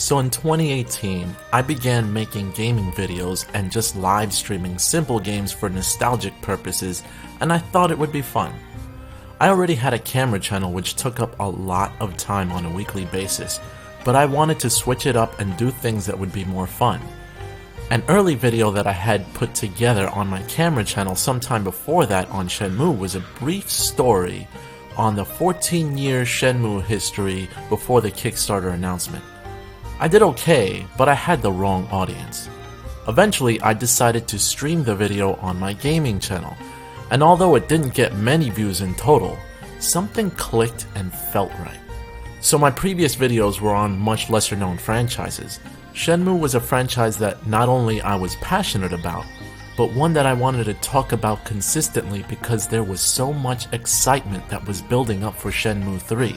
So in 2018, I began making gaming videos and just live streaming simple games for nostalgic purposes, and I thought it would be fun. I already had a camera channel which took up a lot of time on a weekly basis, but I wanted to switch it up and do things that would be more fun. An early video that I had put together on my camera channel sometime before that on Shenmue was a brief story on the 14-year Shenmue history before the Kickstarter announcement. I did okay, but I had the wrong audience. Eventually, I decided to stream the video on my gaming channel, and although it didn't get many views in total, something clicked and felt right. So my previous videos were on much lesser known franchises. Shenmue was a franchise that not only I was passionate about, but one that I wanted to talk about consistently because there was so much excitement that was building up for Shenmue 3,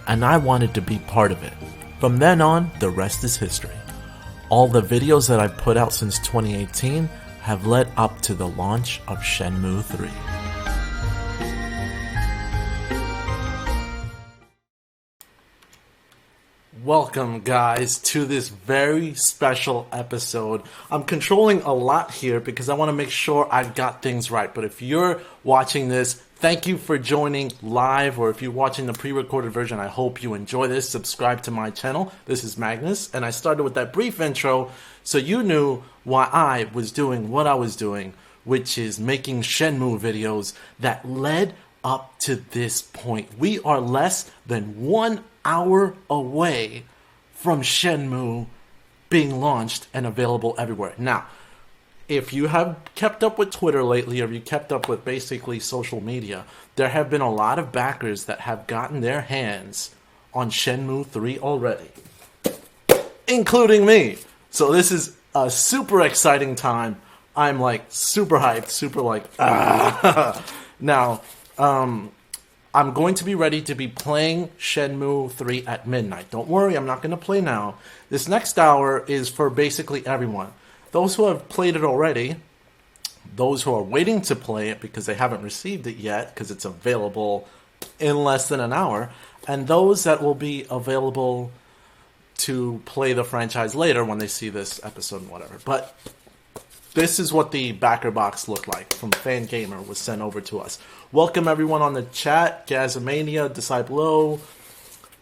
and I wanted to be part of it. From then on, the rest is history. All the videos that I've put out since 2018 have led up to the launch of Shenmue 3. Welcome guys to this very special episode. I'm controlling a lot here because I want to make sure I've got things right, but if you're watching this, thank you for joining live, or if you're watching the pre-recorded version, I hope you enjoy this. Subscribe to my channel. This is Magnus, and I started with that brief intro so you knew why I was doing what I was doing, which is making Shenmue videos that led up to this point. We are less than 1 hour away from Shenmue being launched and available everywhere. Now, if you have kept up with Twitter lately, or you kept up with basically social media, there have been a lot of backers that have gotten their hands on Shenmue 3 already, including me. So this is a super exciting time. I'm like super hyped, super like, Now, I'm going to be ready to be playing Shenmue 3 at midnight. Don't worry, I'm not going to play now. This next hour is for basically everyone. Those who have played it already, those who are waiting to play it because they haven't received it yet, because it's available in less than an hour, and those that will be available to play the franchise later when they see this episode and whatever. But this is what the backer box looked like from Fan Gamer, was sent over to us. Welcome everyone on the chat, Gazamania, Disciple,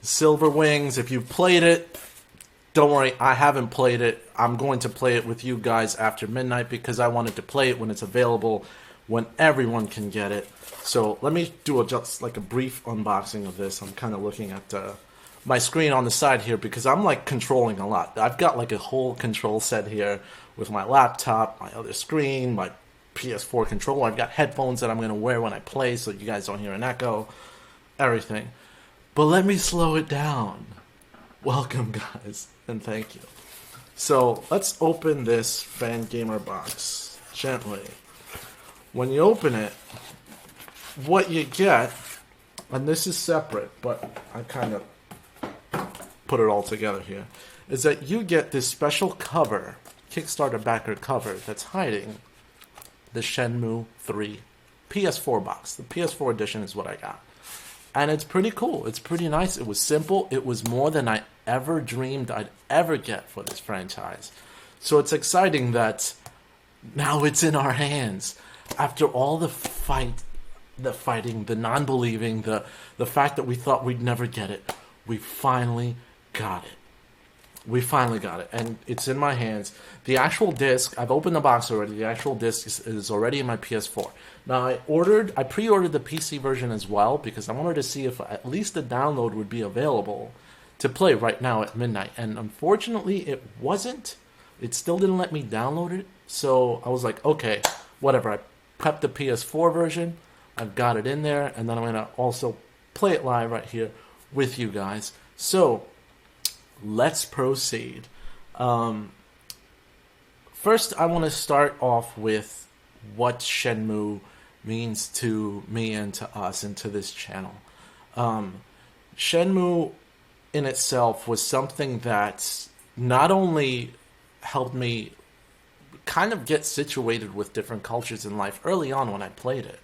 Silver Wings. If you've played it, don't worry, I haven't played it. I'm going to play it with you guys after midnight because I wanted to play it when it's available, when everyone can get it. So let me do just like a brief unboxing of this. I'm kind of looking at my screen on the side here because I'm like controlling a lot. I've got like a whole control set here with my laptop, my other screen, my PS4 controller. I've got headphones that I'm going to wear when I play so you guys don't hear an echo, everything. But let me slow it down. Welcome guys, and thank you. So let's open this Fan Gamer box gently. When you open it, what you get, and this is separate, but I kind of put it all together here, is that you get this special cover, Kickstarter backer cover, that's hiding the Shenmue 3 PS4 box. The PS4 edition is what I got. And it's pretty cool. It's pretty nice. It was simple. It was more than I ever dreamed I'd ever get for this franchise. So it's exciting that now it's in our hands. After all the fighting, the non-believing, the fact that we thought we'd never get it, we finally got it. We finally got it, and it's in my hands. The actual disc, I've opened the box already. The actual disc is already in my PS4. Now, I pre-ordered the PC version as well because I wanted to see if at least the download would be available to play right now at midnight. And unfortunately, it wasn't. It still didn't let me download it. So I was like, okay, whatever. I prepped the PS4 version. I've got it in there, and then I'm going to also play it live right here with you guys. So let's proceed. First, I want to start off with what Shenmue means to me and to us and to this channel. Shenmue in itself was something that not only helped me kind of get situated with different cultures in life early on when I played it,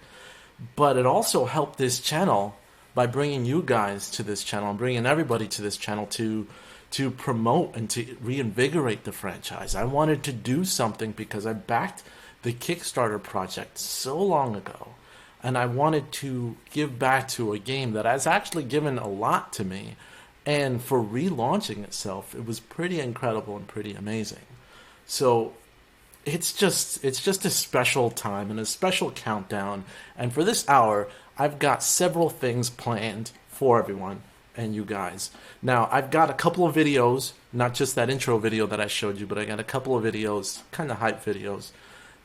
but it also helped this channel by bringing you guys to this channel and bringing everybody to this channel to to promote and to reinvigorate the franchise. I wanted to do something because I backed the Kickstarter project so long ago, and I wanted to give back to a game that has actually given a lot to me. And for relaunching itself, it was pretty incredible and pretty amazing. So it's just a special time and a special countdown. And for this hour, I've got several things planned for everyone and you guys. Now, I've got a couple of videos, not just that intro video that I showed you, but I got a couple of videos, kind of hype videos,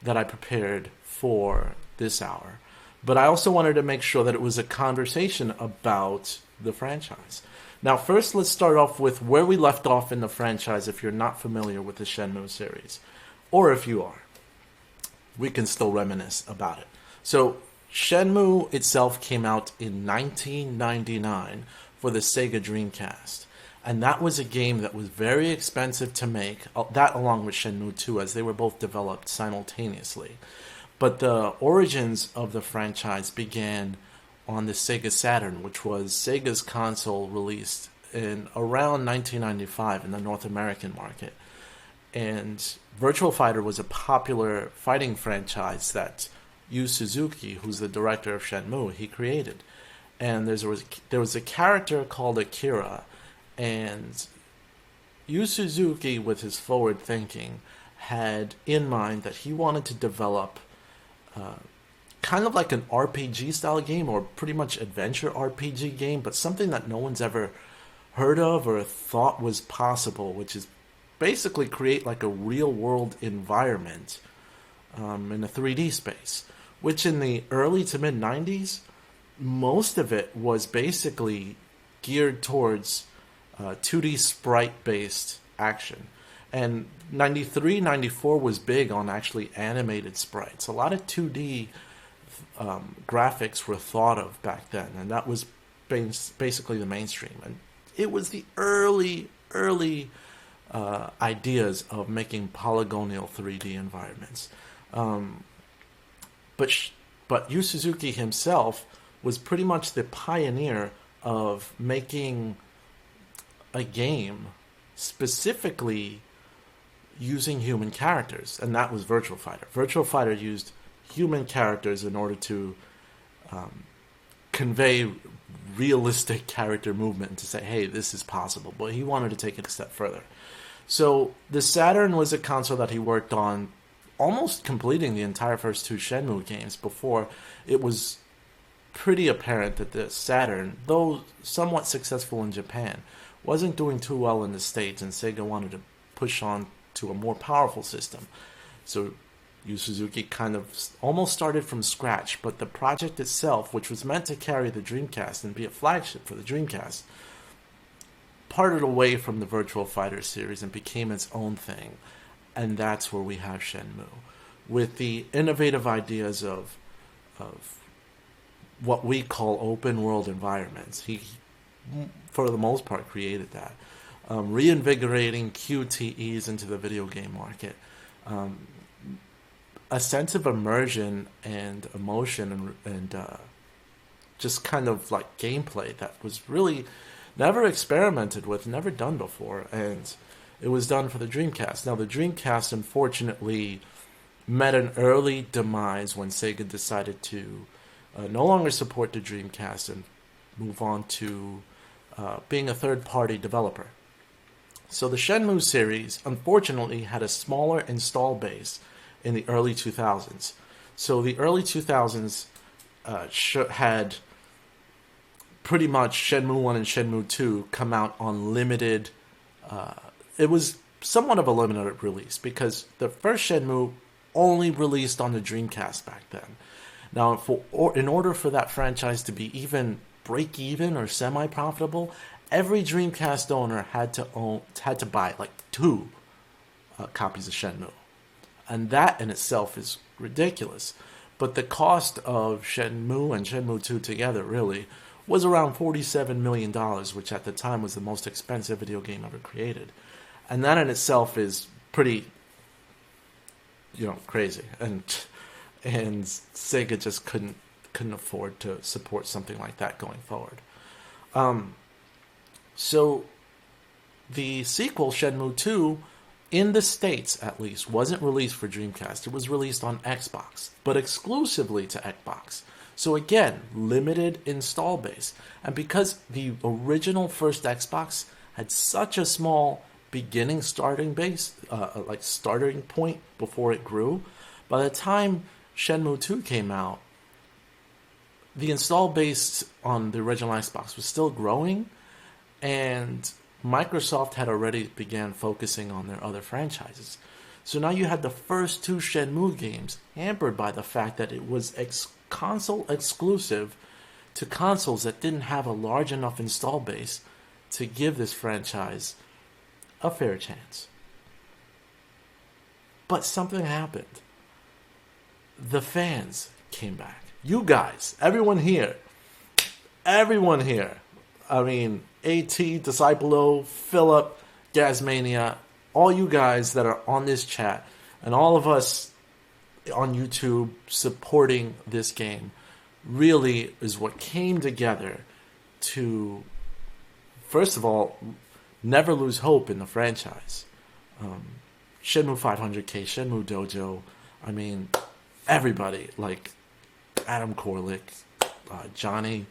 that I prepared for this hour. But I also wanted to make sure that it was a conversation about the franchise. Now, first, let's start off with where we left off in the franchise if you're not familiar with the Shenmue series. Or if you are, we can still reminisce about it. So, Shenmue itself came out in 1999 for the Sega Dreamcast. And that was a game that was very expensive to make, that along with Shenmue 2, as they were both developed simultaneously. But the origins of the franchise began on the Sega Saturn, which was Sega's console released in around 1995 in the North American market. And Virtual Fighter was a popular fighting franchise that Yu Suzuki, who's the director of Shenmue, he created. And there was a character called Akira, and Yu Suzuki, with his forward thinking, had in mind that he wanted to develop kind of like an RPG style game, or pretty much adventure RPG game, but something that no one's ever heard of or thought was possible, which is basically create like a real world environment in a 3D space, which in the early to mid 90s, most of it was basically geared towards 2D sprite based action. And 93, 94 was big on actually animated sprites. A lot of 2D graphics were thought of back then, and that was basically the mainstream. And it was the early ideas of making polygonal 3D environments. But Yu Suzuki himself was pretty much the pioneer of making a game specifically using human characters, and that was Virtual Fighter. Virtual Fighter used human characters in order to convey realistic character movement and to say, hey, this is possible. But he wanted to take it a step further. So the Saturn was a console that he worked on, almost completing the entire first two Shenmue games before it was pretty apparent that the Saturn, though somewhat successful in Japan, wasn't doing too well in the States, and Sega wanted to push on to a more powerful system. So Yu Suzuki kind of almost started from scratch, but the project itself, which was meant to carry the Dreamcast and be a flagship for the Dreamcast, parted away from the Virtual Fighter series and became its own thing. And that's where we have Shenmue, with the innovative ideas of what we call open world environments. He, for the most part, created that. Reinvigorating QTEs into the video game market. A sense of immersion and emotion and just kind of like gameplay that was really never experimented with, never done before, and it was done for the Dreamcast. Now, the Dreamcast, unfortunately, met an early demise when Sega decided to no longer support the Dreamcast and move on to being a third-party developer. So the Shenmue series, unfortunately, had a smaller install base in the early 2000s. So the early 2000s had pretty much Shenmue 1 and Shenmue 2 come out on limited... it was somewhat of a limited release because the first Shenmue only released on the Dreamcast back then. Now, in order for that franchise to be even break-even or semi-profitable, every Dreamcast owner had to buy like 2 copies of Shenmue. And that in itself is ridiculous. But the cost of Shenmue and Shenmue 2 together, really, was around $47 million, which at the time was the most expensive video game ever created. And that in itself is pretty, crazy. And Sega just couldn't afford to support something like that going forward. So the sequel, Shenmue 2, in the States at least, wasn't released for Dreamcast. It was released on Xbox, but exclusively to Xbox. So again, limited install base. And because the original first Xbox had such a small beginning starting base, like starting point before it grew, by the time Shenmue 2 came out, the install base on the original Xbox was still growing, and Microsoft had already began focusing on their other franchises. So now you had the first two Shenmue games hampered by the fact that it was console exclusive to consoles that didn't have a large enough install base to give this franchise a fair chance. But something happened. The fans came back. You guys, everyone here. I mean, AT, Disciple, Philip, Gasmania, all you guys that are on this chat, and all of us on YouTube supporting this game really is what came together to, first of all, never lose hope in the franchise. Shenmue 500K, Shenmue Dojo, I mean, everybody, like Adam Korlick, Johnny,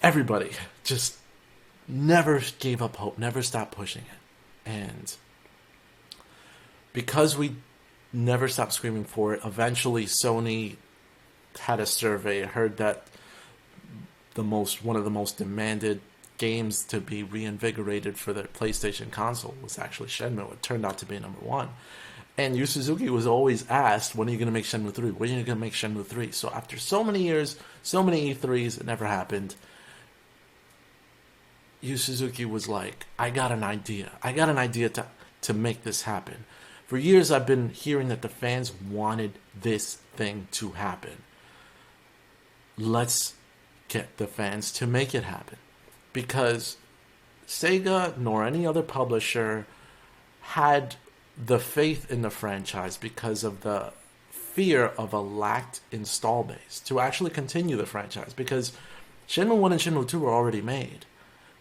everybody just never gave up hope, never stopped pushing it. And because we never stopped screaming for it, eventually Sony had a survey, heard that one of the most demanded games to be reinvigorated for the PlayStation console was actually Shenmue. It turned out to be number one. And Yu Suzuki was always asked, when are you going to make Shenmue 3? When are you going to make Shenmue 3? So after so many years, so many E3s, it never happened. Yu Suzuki was like, I got an idea. I got an idea to make this happen. For years, I've been hearing that the fans wanted this thing to happen. Let's get the fans to make it happen. Because Sega nor any other publisher had the faith in the franchise because of the fear of a lacked install base to actually continue the franchise. Because Shenmue 1 and Shenmue 2 were already made.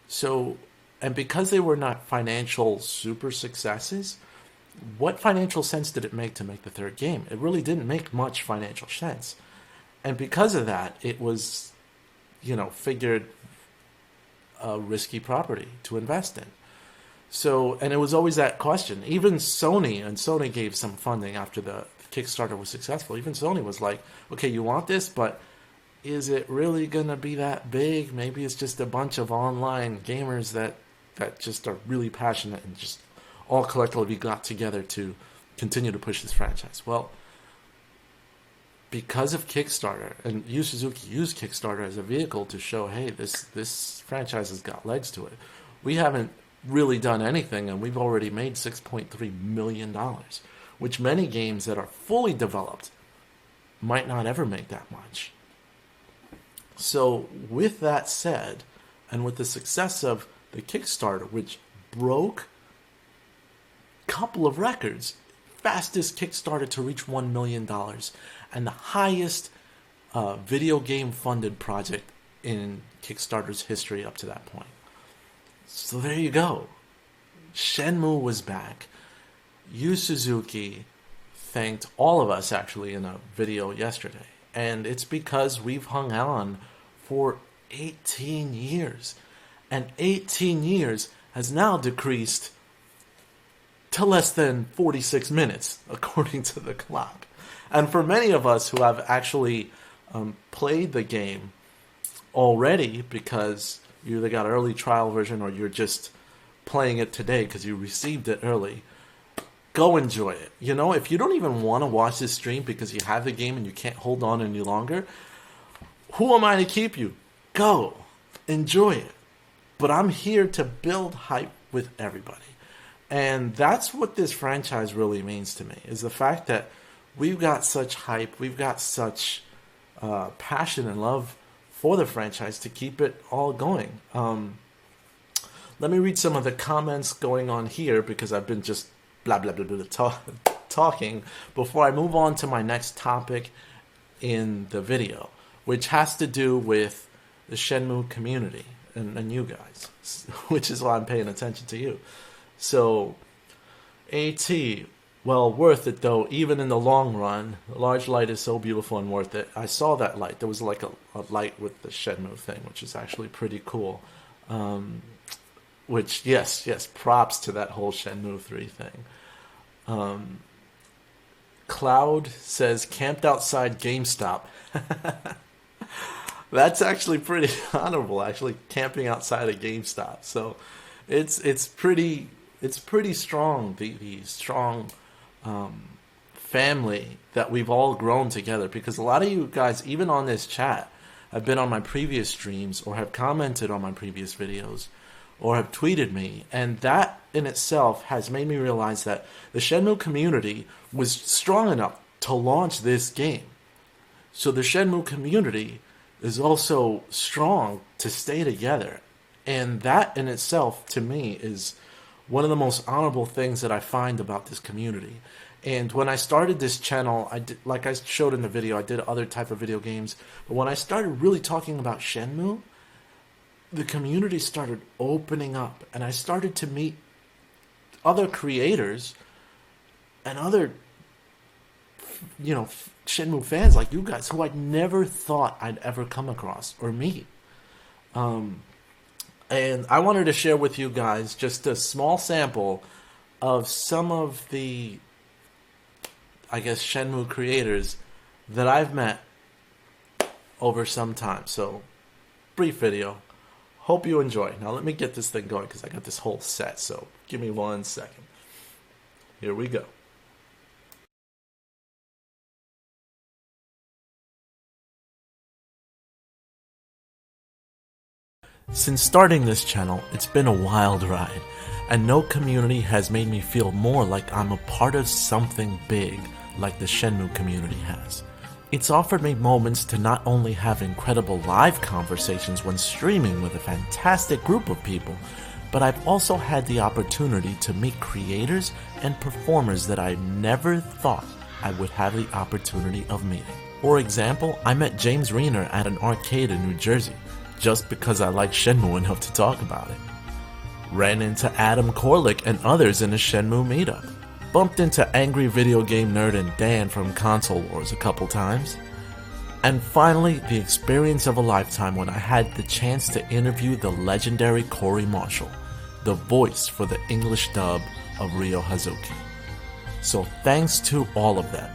So, and because they were not financial super successes, what financial sense did it make to make the third game? It really didn't make much financial sense. And because of that, it was, figured a risky property to invest in. So, and it was always that question. Even Sony gave some funding after the Kickstarter was successful. Even Sony was like, okay, you want this, but is it really going to be that big? Maybe it's just a bunch of online gamers that just are really passionate and just all collectively got together to continue to push this franchise. Well, because of Kickstarter, and Yu Suzuki used Kickstarter as a vehicle to show, hey, this franchise has got legs to it. We haven't really done anything, and we've already made $6.3 million, which many games that are fully developed might not ever make that much. So with that said, and with the success of the Kickstarter, which broke a couple of records, fastest Kickstarter to reach $1 million, and the highest video game funded project in Kickstarter's history up to that point. So there you go. Shenmue was back. Yu Suzuki thanked all of us actually in a video yesterday. And it's because we've hung on for 18 years. And 18 years has now decreased to less than 46 minutes, according to the clock. And for many of us who have actually played the game already, because you either got an early trial version or you're just playing it today because you received it early, go enjoy it. If you don't even want to watch this stream because you have the game and you can't hold on any longer, who am I to keep you? Go. Enjoy it. But I'm here to build hype with everybody. And that's what this franchise really means to me, is the fact that we've got such hype, we've got such passion and love for the franchise to keep it all going. Let me read some of the comments going on here because I've been just blah, blah, blah, blah, talking before I move on to my next topic in the video, which has to do with the Shenmue community. and you guys, which is why I'm paying attention to you. So, AT, well, worth it though, even in the long run. A large light is so beautiful and worth it. I saw that light. There was like a light with the Shenmue thing, which is actually pretty cool. Which, yes, props to that whole Shenmue 3 thing. Cloud says, camped outside GameStop. That's actually pretty honorable, actually, camping outside a GameStop. So it's pretty strong, the strong family that we've all grown together. Because a lot of you guys, even on this chat, have been on my previous streams or have commented on my previous videos or have tweeted me. And that in itself has made me realize that the Shenmue community was strong enough to launch this game. So the Shenmue community is also strong to stay together. And that in itself, to me, is one of the most honorable things that I find about this community. And when I started this channel, I did, like I showed in the video, I did other type of video games. But when I started really talking about Shenmue, the community started opening up. And I started to meet other creators and other, Shenmue fans like you guys who I'd never thought I'd ever come across or meet. And I wanted to share with you guys just a small sample of some of the, I guess, Shenmue creators that I've met over some time. So, brief video. Hope you enjoy. Now let me get this thing going because I got this whole set. So, give me 1 second. Here we go. Since starting this channel, it's been a wild ride, and no community has made me feel more like I'm a part of something big like the Shenmue community has. It's offered me moments to not only have incredible live conversations when streaming with a fantastic group of people, but I've also had the opportunity to meet creators and performers that I never thought I would have the opportunity of meeting. For example, I met James Reiner at an arcade in New Jersey, just because I like Shenmue enough to talk about it. Ran into Adam Korlick and others in a Shenmue meetup. Bumped into Angry Video Game Nerd and Dan from Console Wars a couple times. And finally, the experience of a lifetime when I had the chance to interview the legendary Corey Marshall, the voice for the English dub of Ryo Hazuki. So thanks to all of them,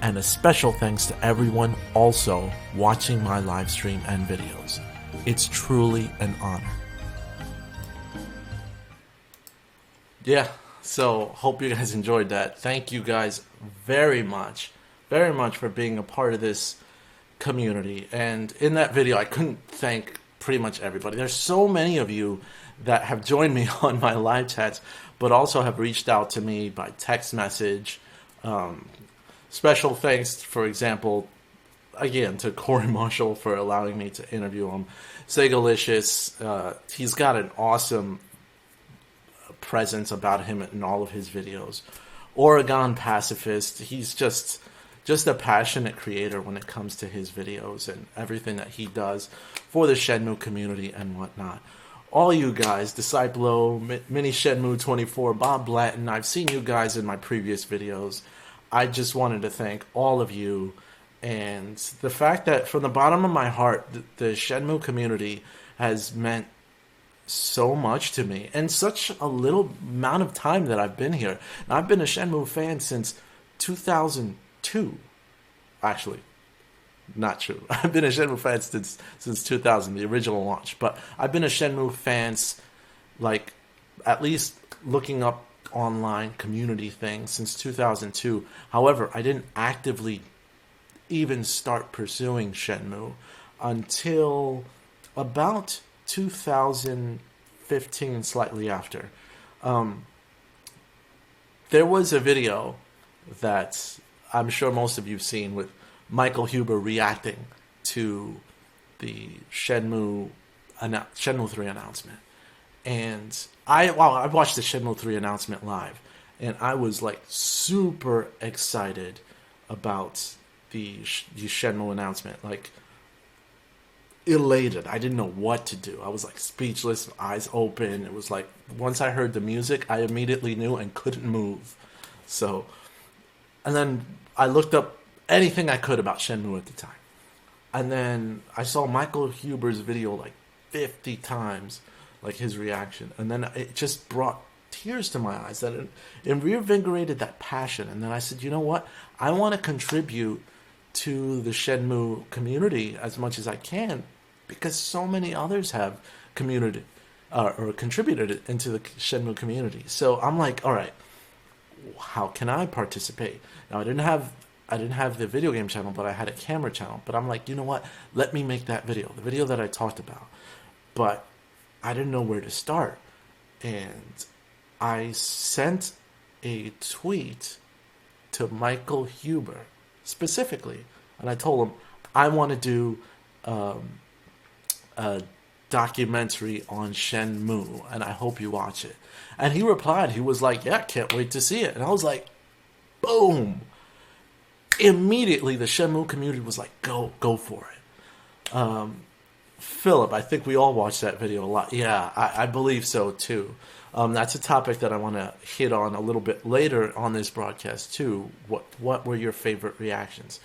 and a special thanks to everyone also watching my live stream and videos. It's truly an honor. Yeah, so hope you guys enjoyed that. Thank you guys very much for being a part of this community. And in that video, I couldn't thank pretty much everybody. There's so many of you that have joined me on my live chats, but also have reached out to me by text message. Special thanks, for example, again, to Corey Marshall for allowing me to interview him. Segalicious, he's got an awesome presence about him in all of his videos. Oregon Pacifist, he's just a passionate creator when it comes to his videos and everything that he does for the Shenmue community and whatnot. All you guys, Disciplo, Mini Shenmue 24, Bob Blanton, I've seen you guys in my previous videos. I just wanted to thank all of you. And the fact that from the bottom of my heart, the Shenmue community has meant so much to me. And such a little amount of time that I've been here. And I've been a Shenmue fan since 2002. Actually, not true. I've been a Shenmue fan since 2000, the original launch. But I've been a Shenmue fan, like, at least looking up online community things since 2002. However, I didn't actively even start pursuing Shenmue until about 2015, slightly after. There was a video that I'm sure most of you've seen with Michael Huber reacting to the Shenmue 3 announcement. And I watched the Shenmue 3 announcement live, and I was like super excited about the Shenmue announcement. Like, elated. I didn't know what to do. I was like speechless, eyes open. It was like once I heard the music, I immediately knew and couldn't move. So, and then I looked up anything I could about Shenmue at the time. And then I saw Michael Huber's video like 50 times, like his reaction. And then it just brought tears to my eyes. That it reinvigorated that passion. And then I said, you know what? I want to contribute to the Shenmue community as much as I can, because so many others have community or contributed into the Shenmue community. So I'm like, all right, how can I participate? Now I didn't have the video game channel, but I had a camera channel. But I'm like, you know what? Let me make that video, the video that I talked about. But I didn't know where to start. And I sent a tweet to Michael Huber specifically. And I told him, I want to do a documentary on Shenmue, and I hope you watch it. And he replied, he was like, yeah, can't wait to see it. And I was like, boom. Immediately, the Shenmue community was like, go for it. Philip, I think we all watched that video a lot. Yeah, I believe so too. That's a topic that I want to hit on a little bit later on this broadcast too. What were your favorite reactions?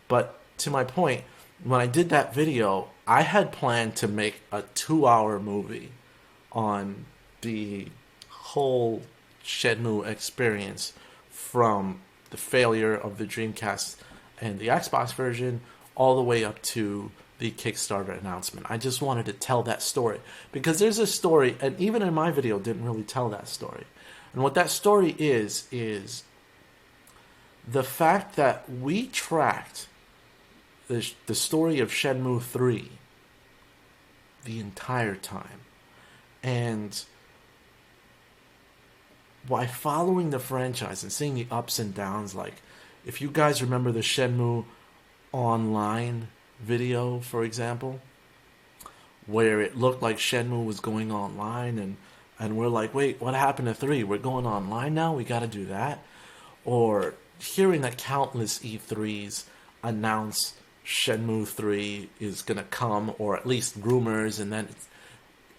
But to my point, when I did that video, I had planned to make a 2-hour movie on the whole Shenmue experience, from the failure of the Dreamcast and the Xbox version all the way up to the Kickstarter announcement. I just wanted to tell that story, because there's a story, and even in my video didn't really tell that story. And what that story is the fact that we tracked the story of Shenmue 3 the entire time. And by following the franchise and seeing the ups and downs, like if you guys remember the Shenmue Online video, for example, where it looked like Shenmue was going online, and we're like, wait, what happened to 3? We're going online now? We got to do that? Or hearing that countless E3s announce Shenmue 3 is going to come, or at least rumors, and then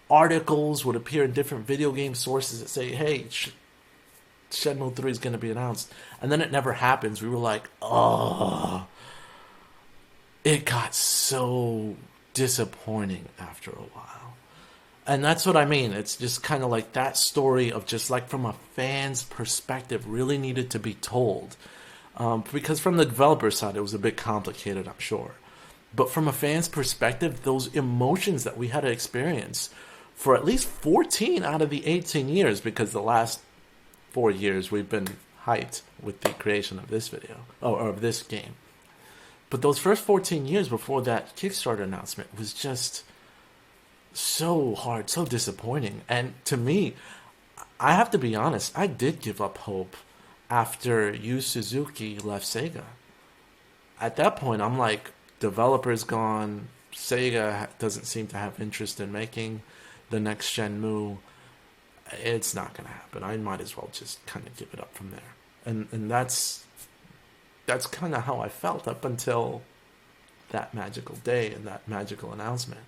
articles would appear in different video game sources that say, hey, Shenmue 3 is going to be announced, and then it never happens. We were like, oh, it got so disappointing after a while. And that's what I mean. It's just kind of like that story of just like from a fan's perspective really needed to be told. Because from the developer side, it was a bit complicated, I'm sure. But from a fan's perspective, those emotions that we had to experience for at least 14 out of the 18 years, because the last 4 years we've been hyped with the creation of this video, or of this game. But those first 14 years before that Kickstarter announcement was just so hard, so disappointing. And to me, I have to be honest, I did give up hope after Yu Suzuki left Sega. At that point, I'm like, developer's gone, Sega doesn't seem to have interest in making the next Shenmue. It's not going to happen. I might as well just kind of give it up from there. And that's kind of how I felt up until that magical day and that magical announcement.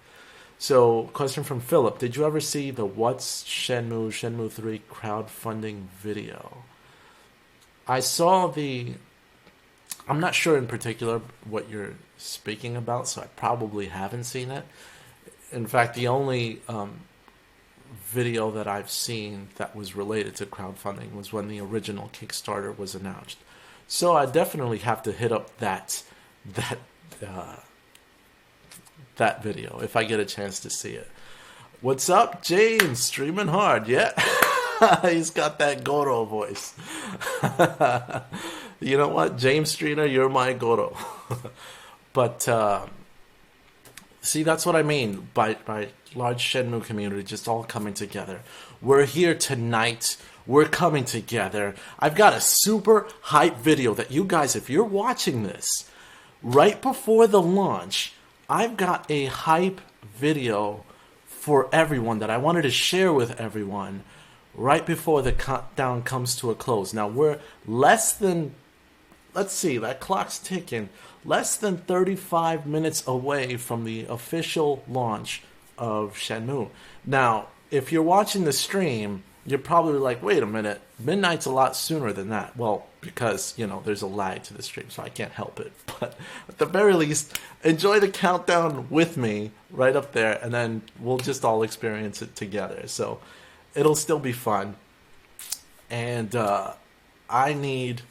So, question from Philip. Did you ever see the What's Shenmue 3 crowdfunding video? I saw I'm not sure in particular what you're speaking about, so I probably haven't seen it. In fact, the only video that I've seen that was related to crowdfunding was when the original Kickstarter was announced. So I definitely have to hit up that video if I get a chance to see it. What's up, James? Streaming hard, yeah. He's got that Goro voice. You know what, James Streeter, you're my Goro. But see, that's what I mean by large Shenmue community just all coming together. We're here tonight. We're coming together. I've got a super hype video that you guys, if you're watching this right before the launch, I've got a hype video for everyone that I wanted to share with everyone right before the countdown comes to a close. Now, we're less than let's see, that clock's ticking. Less than 35 minutes away from the official launch of Shenmue. Now, if you're watching the stream, you're probably like, wait a minute, midnight's a lot sooner than that. Well, because, there's a lag to the stream, so I can't help it. But at the very least, enjoy the countdown with me right up there, and then we'll just all experience it together. So it'll still be fun. And I need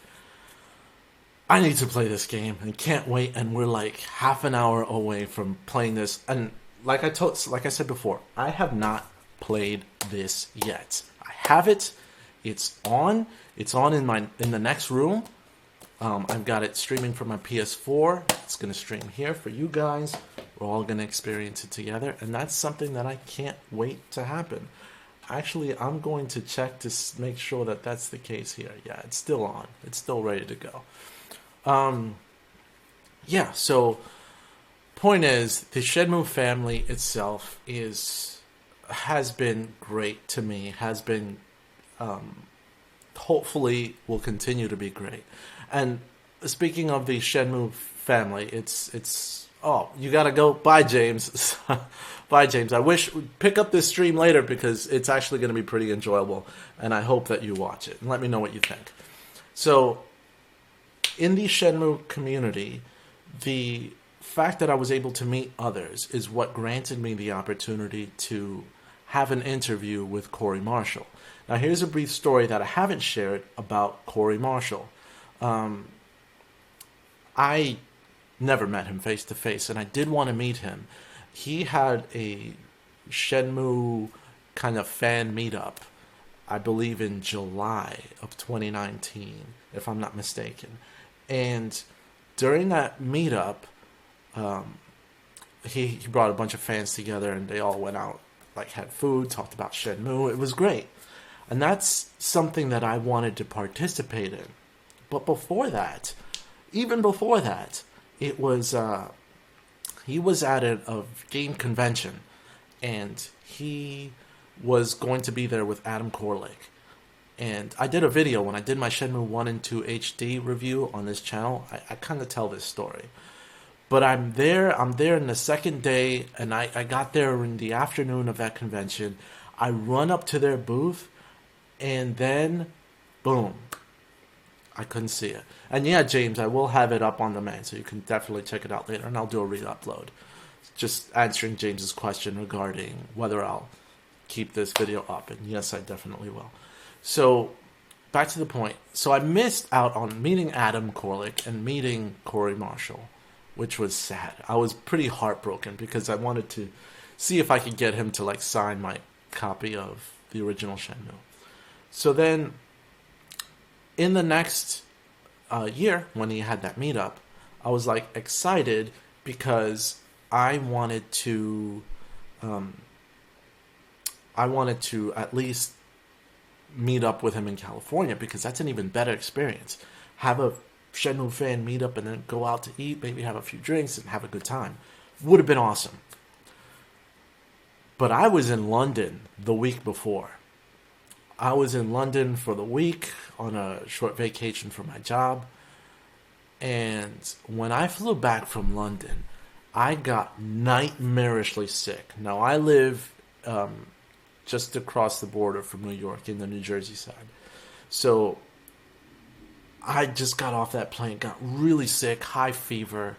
to play this game and can't wait. And we're like half an hour away from playing this. And like I said before, I have not played this yet. I have it. It's on. It's on in the next room. I've got it streaming from my PS4. It's gonna stream here for you guys. We're all gonna experience it together, and that's something that I can't wait to happen. Actually, I'm going to check to make sure that that's the case here. Yeah, it's still on. It's still ready to go. Yeah, so point is, the Shenmue family itself has been great to me, has been hopefully will continue to be great. And speaking of the Shenmue family, it's oh, you gotta go. Bye, James. Bye, James. I wish pick up this stream later because it's actually going to be pretty enjoyable, and I hope that you watch it and let me know what you think. So, in the Shenmue community, the fact that I was able to meet others is what granted me the opportunity to have an interview with Corey Marshall. Now, here's a brief story that I haven't shared about Corey Marshall. I never met him face to face, and I did want to meet him. He had a Shenmue kind of fan meetup, I believe in July of 2019, if I'm not mistaken. And during that meetup, he brought a bunch of fans together, and they all went out, like had food, talked about Shenmue. It was great. And that's something that I wanted to participate in. But before that, even before that, it was he was at a game convention, and he was going to be there with Adam Korlick. And I did a video when I did my Shenmue 1 and 2 HD review on this channel. I kind of tell this story. But I'm there in the second day, and I got there in the afternoon of that convention. I run up to their booth, and then, boom, I couldn't see it. And yeah, James, I will have it up on demand, so you can definitely check it out later, and I'll do a re-upload. Just answering James's question regarding whether I'll keep this video up, and yes, I definitely will. So, back to the point. So I missed out on meeting Adam Korlick and meeting Corey Marshall, which was sad. I was pretty heartbroken because I wanted to see if I could get him to sign my copy of the original Shenmue. So then, in the next year, when he had that meetup, I was excited because I wanted to at least meet up with him in California, because that's an even better experience. Have a Shenmue fan meet up and then go out to eat, maybe have a few drinks and have a good time. Would have been awesome. But I was in London the week before. I was in London for the week on a short vacation for my job. And when I flew back from London, I got nightmarishly sick. Now, I live just across the border from New York in the New Jersey side. So I just got off that plane, got really sick, high fever,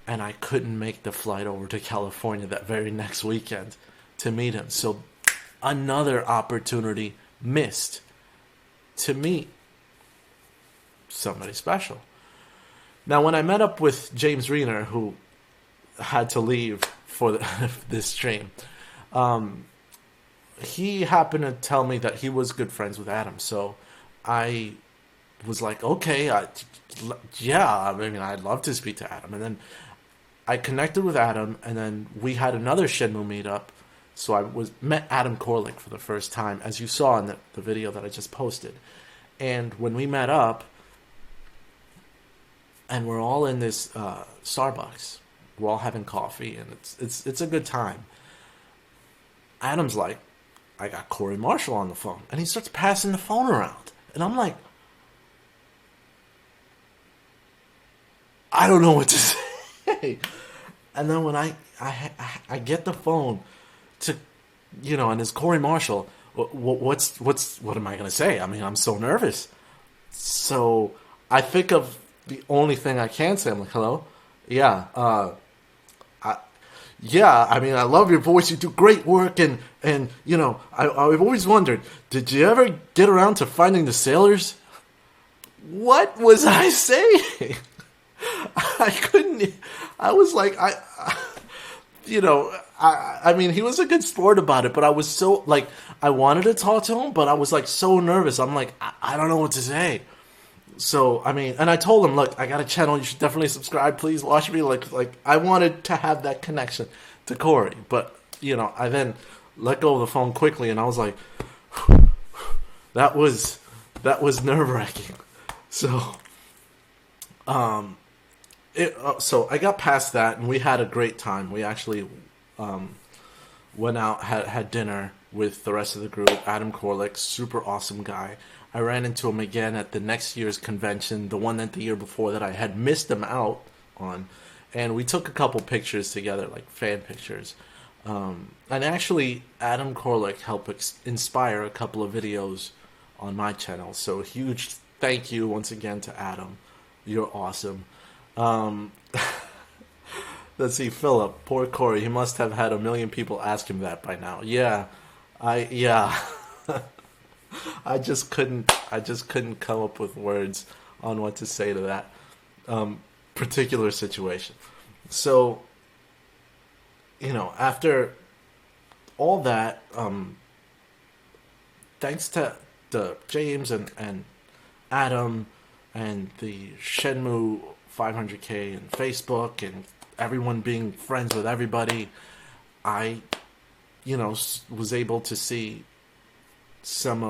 and I couldn't make the flight over to California that very next weekend to meet him. So another opportunity missed to meet somebody special. Now, when I met up with James Reener, who had to leave for this stream, he happened to tell me that he was good friends with Adam. So I was like, okay, I'd love to speak to Adam. And then I connected with Adam, and then we had another Shenmue meetup. So I met Adam Korlick for the first time, as you saw in the video that I just posted. And when we met up, and we're all in this Starbucks, we're all having coffee, and it's a good time. Adam's like, I got Corey Marshall on the phone, and he starts passing the phone around, and I'm like, I don't know what to say. And then when I get the phone to, and it's Corey Marshall. What am I gonna say? I mean, I'm so nervous. So I think of the only thing I can say. I'm like, hello, yeah, yeah. I mean, I love your voice. You do great work, and I've always wondered, did you ever get around to finding the sailors? What was I saying? I couldn't. I was like, I mean, he was a good sport about it, but I was so, like, I wanted to talk to him, but I was, like, so nervous. I'm like, I don't know what to say. So, I mean, and I told him, look, I got a channel. You should definitely subscribe. Please watch me. Like I wanted to have that connection to Corey. But, I then let go of the phone quickly, and I was like, that was nerve-wracking. So, so I got past that, and we had a great time. We actually went out, had dinner with the rest of the group. Adam Korlick, super awesome guy. I ran into him again at the next year's convention, the one that the year before that I had missed him out on. And we took a couple pictures together, like fan pictures. And actually, Adam Korlick helped inspire a couple of videos on my channel. So huge thank you once again to Adam. You're awesome. Let's see, Philip, poor Corey. He must have had 1 million people ask him that by now. Yeah, I just couldn't come up with words on what to say to that particular situation. So, after all that, thanks to James and Adam and the Shenmue 500K and Facebook and everyone being friends with everybody, I, was able to see some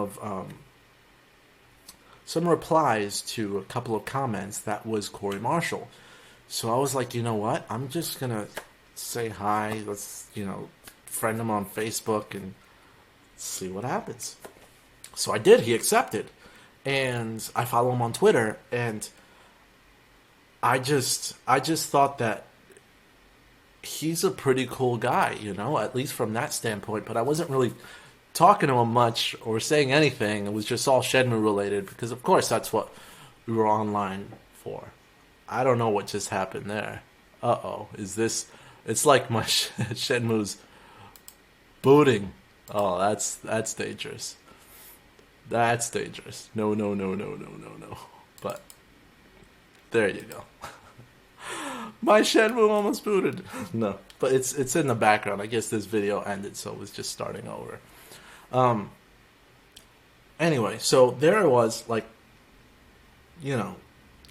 replies to a couple of comments that was Corey Marshall. So I was like, you know what? I'm just gonna say hi. Let's, friend him on Facebook and see what happens. So I did. He accepted, and I follow him on Twitter, and I just thought that he's a pretty cool guy, at least from that standpoint. But I wasn't really talking to him much or saying anything. It was just all Shenmue related because, of course, that's what we were online for. I don't know what just happened there. Is this... It's like my Shenmue's booting. Oh, that's dangerous. That's dangerous. No. But there you go. My Shenmue almost booted. No, but it's in the background. I guess this video ended, so it was just starting over. Anyway, so there I was, like,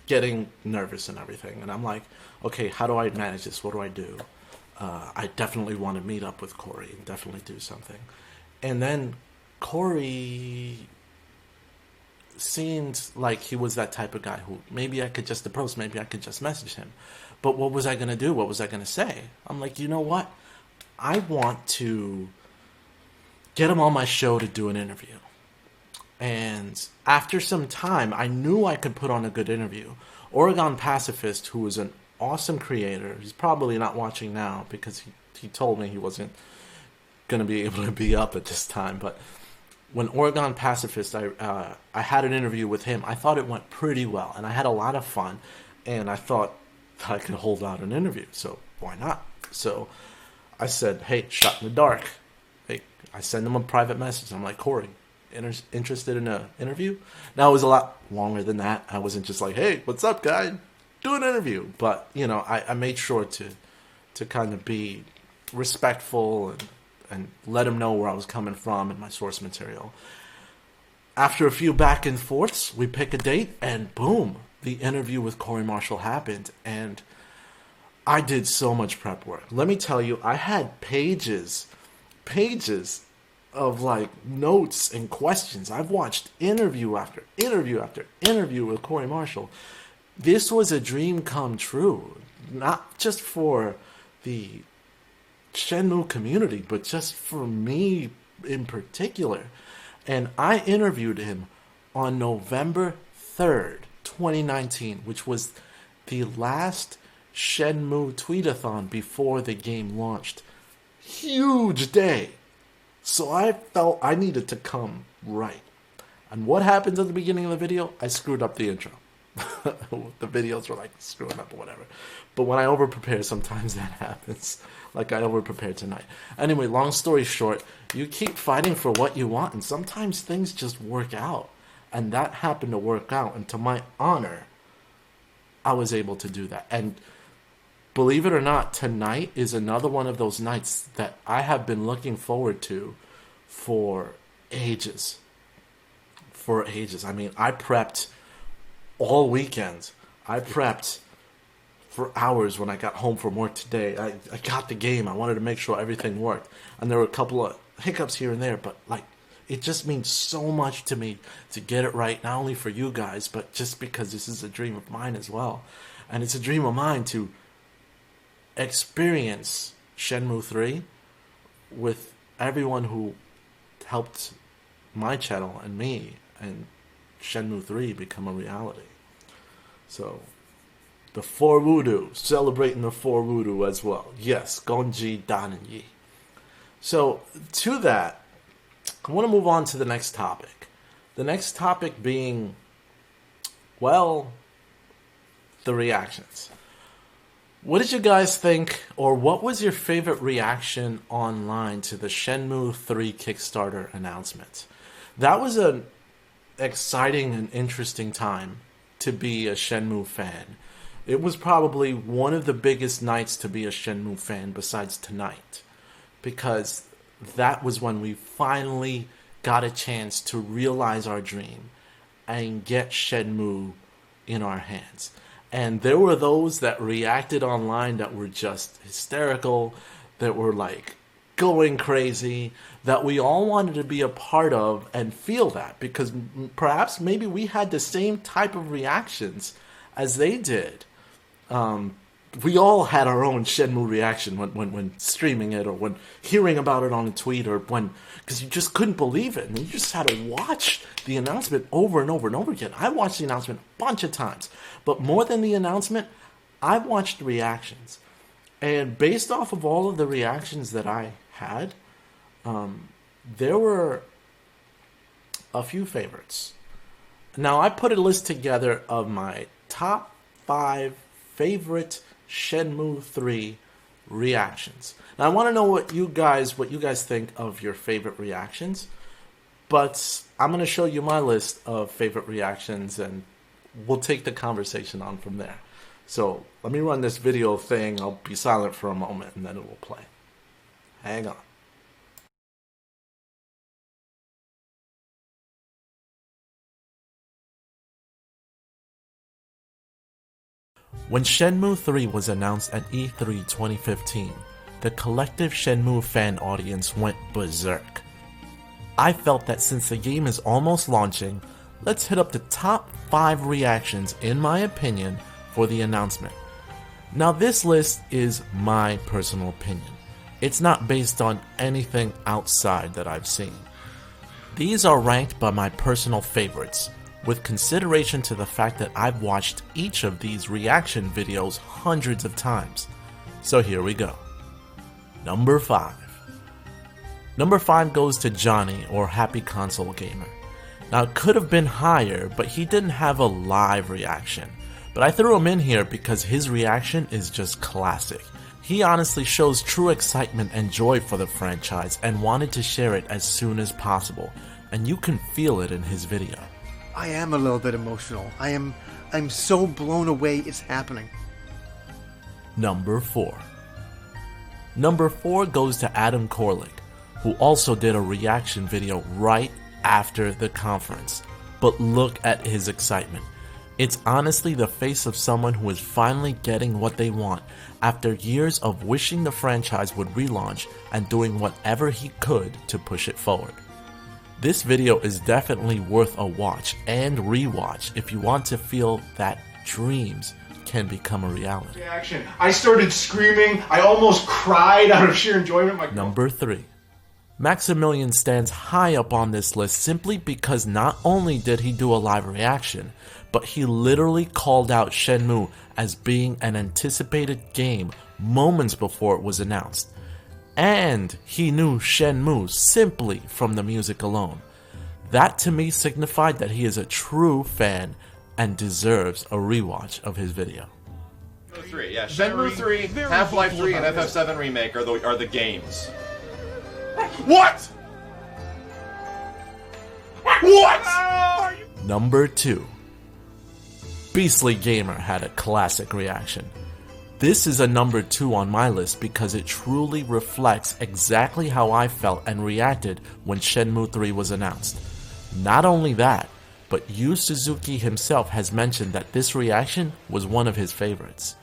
getting nervous and everything. And I'm like, okay, how do I manage this? What do I do? I definitely want to meet up with Corey and definitely do something. And then Corey seemed like he was that type of guy who maybe I could just approach, maybe I could just message him. But what was I going to do? What was I going to say? I'm like, you know what? I want to get him on my show to do an interview. And after some time, I knew I could put on a good interview. Oregon Pacifist, who was an awesome creator, he's probably not watching now because he told me he wasn't going to be able to be up at this time. But when Oregon Pacifist, I had an interview with him. I thought it went pretty well, and I had a lot of fun. And I thought I could hold out an interview, so why not? So I said, hey, shot in the dark. Hey, I send him a private message. I'm like, Corey, interested in an interview? Now, it was a lot longer than that. I wasn't just like, hey, what's up, guy? Do an interview. But, I made sure to kind of be respectful and let him know where I was coming from and my source material. After a few back and forths, we pick a date, and boom, the interview with Corey Marshall happened. And I did so much prep work. Let me tell you, I had pages of like notes and questions. I've watched interview after interview after interview with Corey Marshall. This was a dream come true, not just for the Shenmue community, but just for me in particular. And I interviewed him on November 3rd, 2019, which was the last Shenmue tweetathon before the game launched. Huge day. So I felt I needed to come right. And what happens at the beginning of the video? I screwed up the intro. The videos were like screwing up or whatever. But when I over-prepare, sometimes that happens. Like I over-prepared tonight. Anyway, long story short, you keep fighting for what you want, and sometimes things just work out. And that happened to work out. And to my honor, I was able to do that. And believe it or not, tonight is another one of those nights that I have been looking forward to for ages. For ages. I mean, I prepped all weekend. I prepped for hours when I got home from work today. I got the game. I wanted to make sure everything worked. And there were a couple of hiccups here and there, but like, it just means so much to me to get it right, not only for you guys, but just because this is a dream of mine as well. And it's a dream of mine to experience Shenmue 3 with everyone who helped my channel and me and Shenmue 3 become a reality. So, the 4 Voodoo, celebrating the 4 Voodoo as well. Yes, Gonji, Dan, and Yi. So, to that, I want to move on to the next topic. The next topic being, well, the reactions. What did you guys think, or what was your favorite reaction online to the Shenmue 3 Kickstarter announcement? That was an exciting and interesting time to be a Shenmue fan. It was probably one of the biggest nights to be a Shenmue fan besides tonight, because that was when we finally got a chance to realize our dream and get Shenmue in our hands. And there were those that reacted online that were just hysterical, that were like going crazy, that we all wanted to be a part of and feel that, because perhaps maybe we had the same type of reactions as they did. We all had our own Shenmue reaction when streaming it, or when hearing about it on a tweet, or when, because you just couldn't believe it, and you just had to watch the announcement over and over and over again. I watched the announcement a bunch of times, but more than the announcement, I watched the reactions. And based off of all of the reactions that I had, there were a few favorites. Now, I put a list together of my top 5 favorite Shenmue 3 reactions. Now, I want to know what you guys think of your favorite reactions, but I'm going to show you my list of favorite reactions, and we'll take the conversation on from there. So let me run this video thing. I'll be silent for a moment, and then it will play. Hang on. When Shenmue 3 was announced at E3 2015, the collective Shenmue fan audience went berserk. I felt that since the game is almost launching, let's hit up the top 5 reactions, in my opinion, for the announcement. Now, this list is my personal opinion. It's not based on anything outside that I've seen. These are ranked by my personal favorites, with consideration to the fact that I've watched each of these reaction videos hundreds of times. So here we go. Number 5. Number 5 goes to Johnny, or Happy Console Gamer. Now, it could have been higher, but he didn't have a live reaction. But I threw him in here because his reaction is just classic. He honestly shows true excitement and joy for the franchise and wanted to share it as soon as possible, and you can feel it in his video. I am a little bit emotional. I'm so blown away it's happening. Number 4. Number 4 goes to Adam Korlick, who also did a reaction video right after the conference. But look at his excitement. It's honestly the face of someone who is finally getting what they want after years of wishing the franchise would relaunch and doing whatever he could to push it forward. This video is definitely worth a watch and rewatch if you want to feel that dreams can become a reality. Reaction. I started screaming. I almost cried out of sheer enjoyment. Number 3. Maximilian stands high up on this list simply because not only did he do a live reaction, but he literally called out Shenmue as being an anticipated game moments before it was announced. And he knew Shenmue simply from the music alone. That to me signified that he is a true fan and deserves a rewatch of his video. Shenmue 3, yeah. Shenmue 3, Half-Life 3, and FF7 Remake are the games. What? What? Number 2. Beastly Gamer had a classic reaction. This is a number 2 on my list because it truly reflects exactly how I felt and reacted when Shenmue 3 was announced. Not only that, but Yu Suzuki himself has mentioned that this reaction was one of his favorites.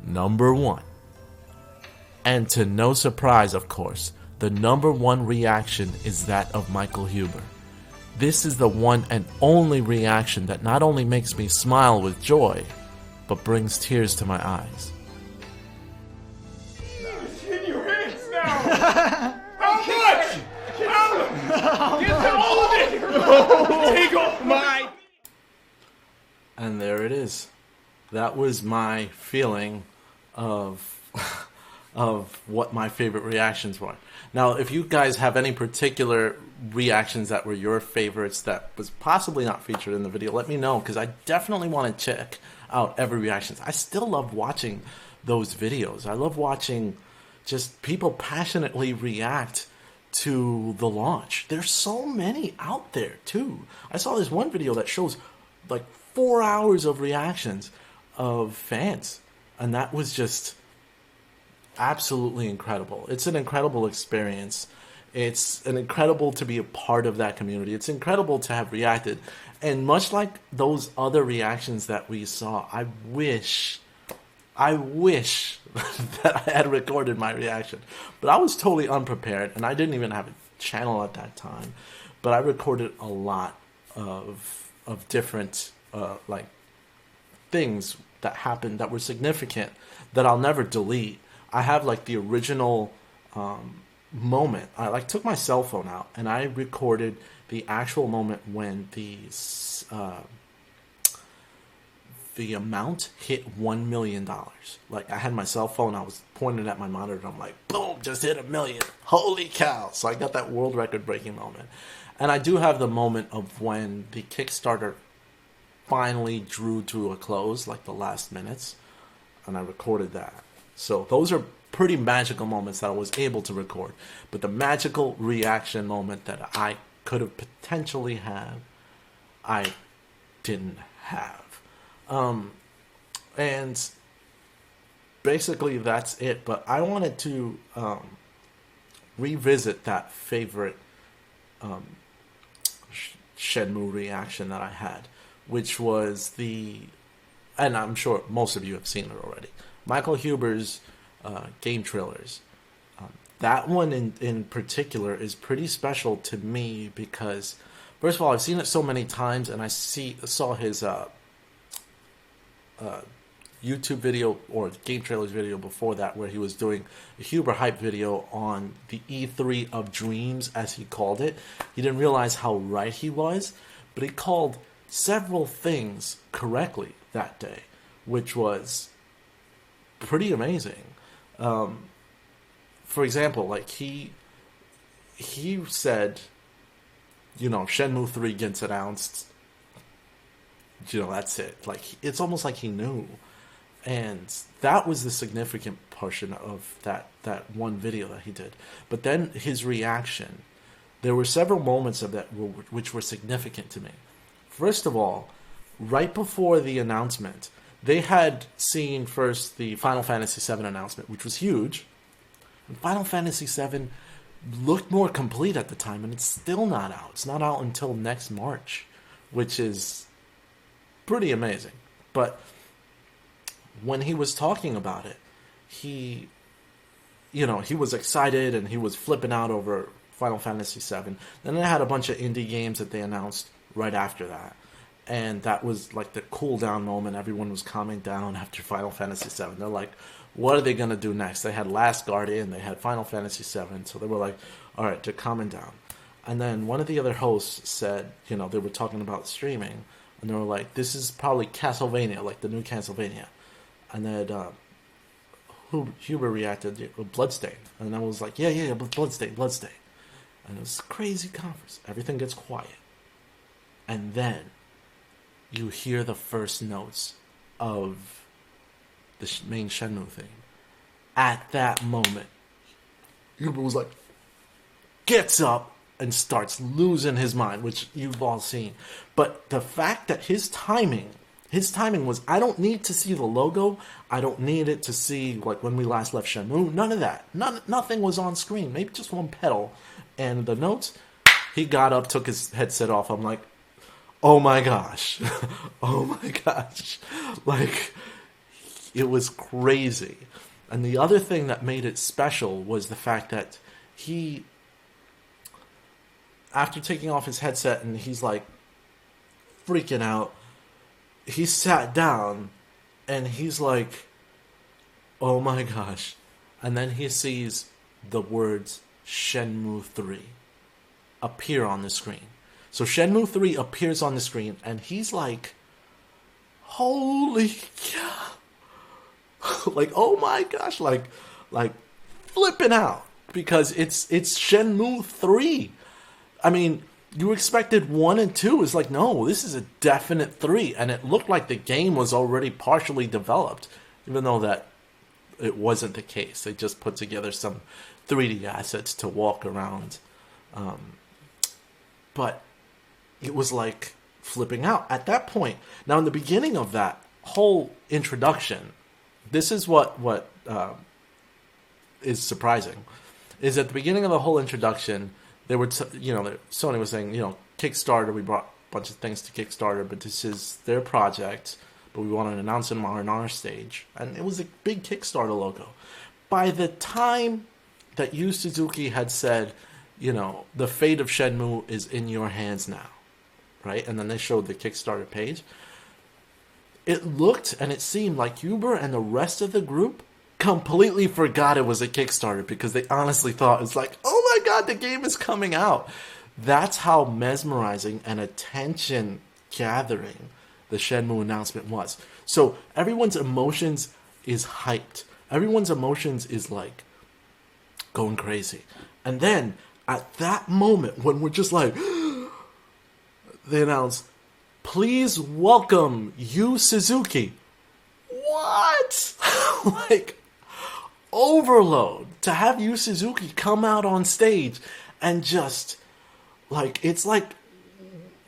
Number 1. And to no surprise, of course, the number 1 reaction is that of Michael Huber. This is the one and only reaction that not only makes me smile with joy, but brings tears to my eyes. It's in your hands now! How much? Get all of it! Take off my... And there it is. That was my feeling of what my favorite reactions were. Now, if you guys have any particular reactions that were your favorites that was possibly not featured in the video, let me know, because I definitely want to check out every reaction. I still love watching those videos. I love watching just people passionately react to the launch. There's so many out there too. I saw this one video that shows like 4 hours of reactions of fans, and that was just absolutely incredible. It's an incredible experience. It's an incredible to be a part of that community. It's incredible to have reacted. And much like those other reactions that we saw, I wish that I had recorded my reaction. But I was totally unprepared, and I didn't even have a channel at that time. But I recorded a lot of different like things that happened that were significant that I'll never delete. I have like the original moment. I like took my cell phone out and I recorded the actual moment when the amount hit $1 million. Like I had my cell phone, I was pointing at my monitor, I'm like, boom, just hit 1 million. Holy cow. So I got that world record breaking moment. And I do have the moment of when the Kickstarter finally drew to a close, like the last minutes, and I recorded that. So those are pretty magical moments that I was able to record. But the magical reaction moment that I could have potentially had, I didn't have. And basically that's it. But I wanted to revisit that favorite Shenmue reaction that I had, which was and I'm sure most of you have seen it already, Michael Huber's game trailers. That one in particular is pretty special to me because, first of all, I've seen it so many times, and I saw his YouTube video or game trailers video before that, where he was doing a Huber hype video on the E3 of Dreams, as he called it. He didn't realize how right he was, but he called several things correctly that day, which was pretty amazing. For example, like he said, Shenmue 3 gets announced, that's it. Like, it's almost like he knew. And that was the significant portion of that one video that he did. But then his reaction, there were several moments of that which were significant to me. First of all, right before the announcement, they had seen first the Final Fantasy VII announcement, which was huge. And Final Fantasy VII looked more complete at the time, and it's still not out. It's not out until next March, which is pretty amazing. But when he was talking about it, he was excited and he was flipping out over Final Fantasy VII. Then they had a bunch of indie games that they announced right after that. And that was like the cool down moment. Everyone was calming down after Final Fantasy VII. They're like, what are they going to do next? They had Last Guardian, they had Final Fantasy VII, so they were like, all right, they're calming down. And then one of the other hosts said, they were talking about streaming, and they were like, this is probably Castlevania, like the new Castlevania. And then Huber reacted, Bloodstained. And I was like, yeah, Bloodstained. And it was a crazy conference. Everything gets quiet. And then you hear the first notes of the main Shenmue theme. At that moment, Huber was like, gets up and starts losing his mind, which you've all seen. But the fact that his timing was, I don't need to see the logo. I don't need it to see, like, when we last left Shenmue. None of that. Nothing was on screen. Maybe just one pedal. And the notes, he got up, took his headset off. I'm like, oh my gosh. Oh my gosh. Like, it was crazy. And the other thing that made it special was the fact that he, after taking off his headset and he's like freaking out, he sat down and he's like, oh my gosh. And then he sees the words Shenmue 3 appear on the screen. So Shenmue 3 appears on the screen and he's like, holy cow. Like, oh my gosh, like flipping out because it's Shenmue 3. I mean, you expected 1 and 2. It's like, no, this is a definite 3. And it looked like the game was already partially developed, even though that it wasn't the case. They just put together some 3D assets to walk around. But it was like flipping out at that point. Now, in the beginning of that whole introduction, this is what is surprising, is at the beginning of the whole introduction, they were, Sony was saying, Kickstarter, we brought a bunch of things to Kickstarter, but this is their project, but we want to announce them on our stage. And it was a big Kickstarter logo. By the time that Yu Suzuki had said, the fate of Shenmue is in your hands now, right? And then they showed the Kickstarter page. It looked and it seemed like Huber and the rest of the group completely forgot it was a Kickstarter because they honestly thought it's like, oh my god, the game is coming out. That's how mesmerizing and attention gathering the Shenmue announcement was. So everyone's emotions is hyped. Everyone's emotions is like going crazy. And then at that moment when we're just like, they announce, please welcome Yu Suzuki. What? Like, overload to have Yu Suzuki come out on stage and just like, it's like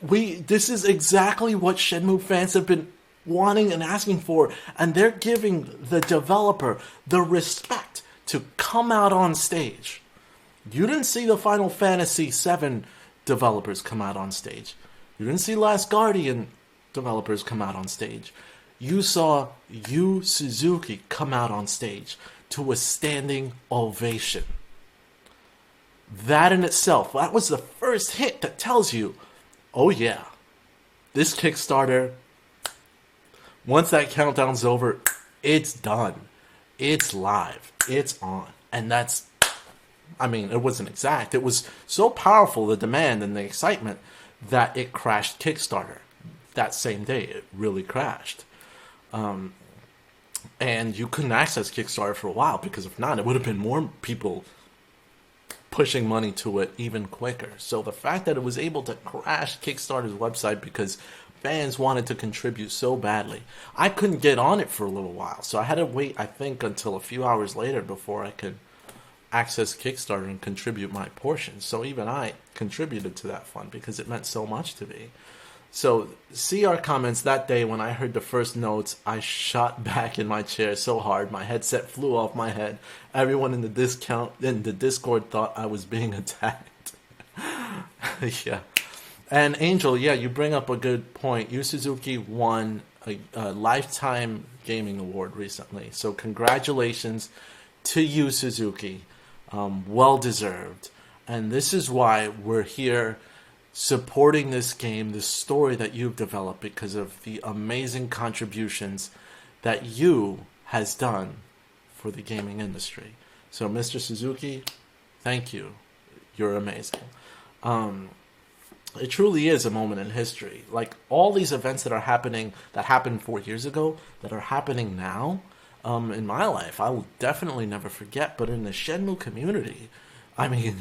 this is exactly what Shenmue fans have been wanting and asking for, and they're giving the developer the respect to come out on stage. You didn't see the Final Fantasy VII developers come out on stage. You didn't see Last Guardian developers come out on stage. You saw Yu Suzuki come out on stage to a standing ovation. That in itself, that was the first hit that tells you, oh yeah, this Kickstarter, once that countdown's over, it's done. It's live. It's on. And that's, it wasn't exact. It was so powerful, the demand and the excitement, that it crashed Kickstarter. That same day, it really crashed. And you couldn't access Kickstarter for a while, because if not, it would have been more people pushing money to it even quicker. So the fact that it was able to crash Kickstarter's website because fans wanted to contribute so badly, I couldn't get on it for a little while. So I had to wait, I think, until a few hours later before I could access Kickstarter and contribute my portion. So even I contributed to that fund because it meant so much to me. So see our comments that day. When I heard the first notes, I shot back in my chair so hard my headset flew off my head. Everyone in the Discord thought I was being attacked. Yeah. And Angel, yeah, you bring up a good point. Yu Suzuki won a Lifetime Gaming Award recently. So congratulations to Yu Suzuki. Well deserved. And this is why we're here supporting this game, this story that you've developed because of the amazing contributions that you has done for the gaming industry. So, Mr. Suzuki, thank you. You're amazing. It truly is a moment in history. Like, all these events that are happening, that happened 4 years ago, that are happening now, in my life, I will definitely never forget. But in the Shenmue community, I mean,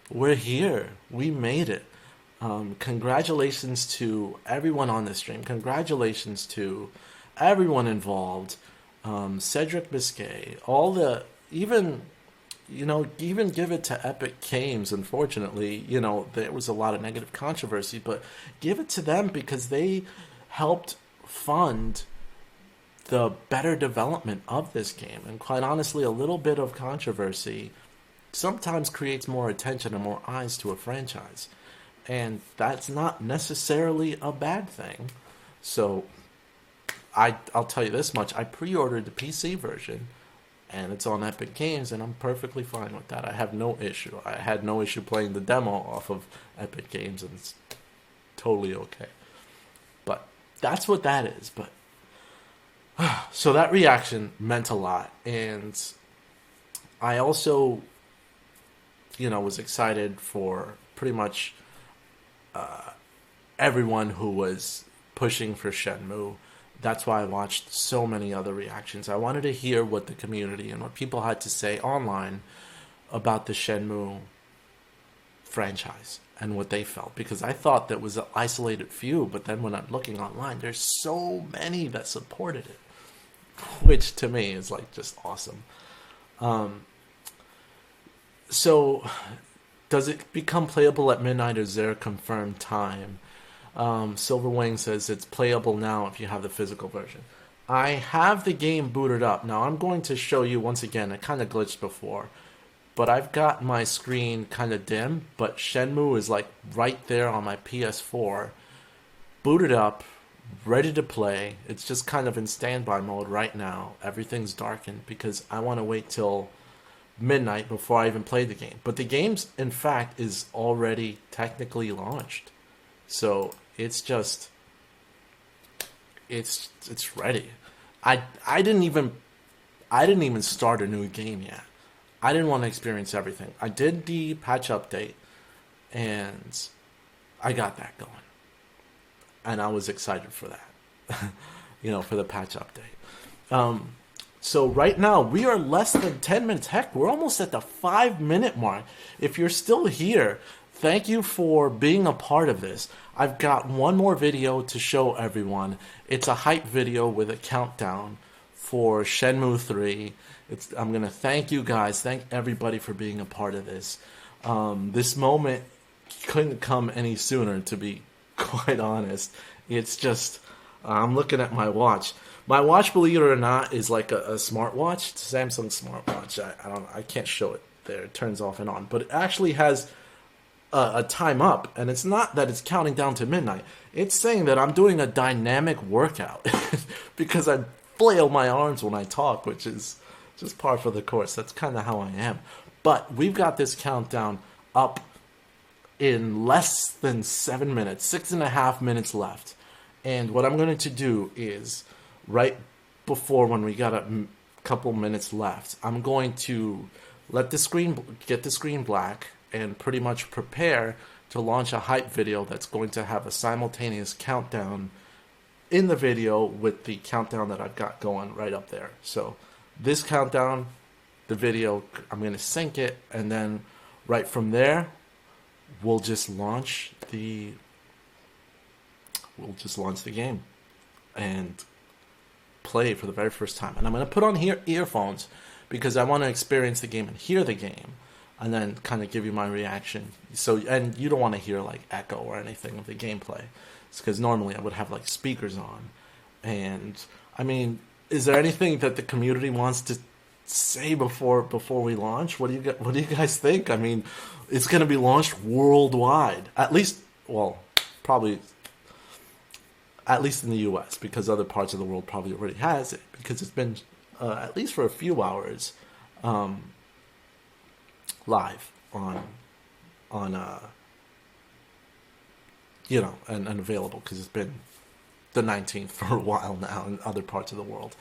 we're here. We made it. Congratulations to everyone on the stream. Congratulations to everyone involved. Cedric Biscay, even give it to Epic Games. Unfortunately, there was a lot of negative controversy, but give it to them because they helped fund the better development of this game. And quite honestly, a little bit of controversy sometimes creates more attention and more eyes to a franchise. And that's not necessarily a bad thing. So I'll tell you this much. I pre-ordered the PC version, and it's on Epic Games, and I'm perfectly fine with that. I have no issue. I had no issue playing the demo off of Epic Games, and it's totally okay. But that's what that is. But so that reaction meant a lot, and I also, was excited for pretty much everyone who was pushing for Shenmue. That's why I watched so many other reactions. I wanted to hear what the community and what people had to say online about the Shenmue franchise and what they felt. Because I thought that was an isolated few, but then when I'm looking online, there's so many that supported it, which to me is like just awesome. So, does it become playable at midnight, or is there a confirmed time? Silverwing says it's playable now if you have the physical version. I have the game booted up. Now I'm going to show you once again, it kind of glitched before, but I've got my screen kind of dim, but Shenmue is like right there on my PS4, booted up, ready to play. It's just kind of in standby mode right now. Everything's darkened because I want to wait till midnight before I even play the game. But the game's, in fact, is already technically launched. So it's just, it's ready. I didn't even start a new game yet. I didn't want to experience everything. I did the patch update, and I got that going, and I was excited for that. For the patch update. So right now we are less than 10 minutes. Heck, we're almost at the 5-minute mark. If you're still here, thank you for being a part of this. I've got one more video to show everyone. It's a hype video with a countdown for Shenmue 3. I'm going to thank you guys. Thank everybody for being a part of this. This moment couldn't come any sooner, to be quite honest. It's just, I'm looking at my watch. My watch, believe it or not, is like a smartwatch. It's a Samsung smartwatch. I can't show it there. It turns off and on. But it actually has a time up, and it's not that it's counting down to midnight. It's saying that I'm doing a dynamic workout because I flail my arms when I talk, which is just par for the course. That's kind of how I am. But we've got this countdown up in less than 7 minutes, 6.5 minutes left. And what I'm going to do is, right before, when we got a couple minutes left, I'm going to get the screen black and pretty much prepare to launch a hype video that's going to have a simultaneous countdown in the video with the countdown that I've got going right up there. So this countdown, the video, I'm going to sync it, and then right from there, we'll just launch the game and play for the very first time. And I'm going to put on here earphones because I want to experience the game and hear the game, and then kind of give you my reaction. So, and you don't want to hear like echo or anything of the gameplay. It's because normally I would have like speakers on. And I mean, is there anything that the community wants to say before we launch? What do you guys think? I mean, it's going to be launched worldwide. At least, well, probably at least in the US, because other parts of the world probably already has it, because it's been at least for a few hours live on you know, and available, because it's been the 19th for a while now in other parts of the world.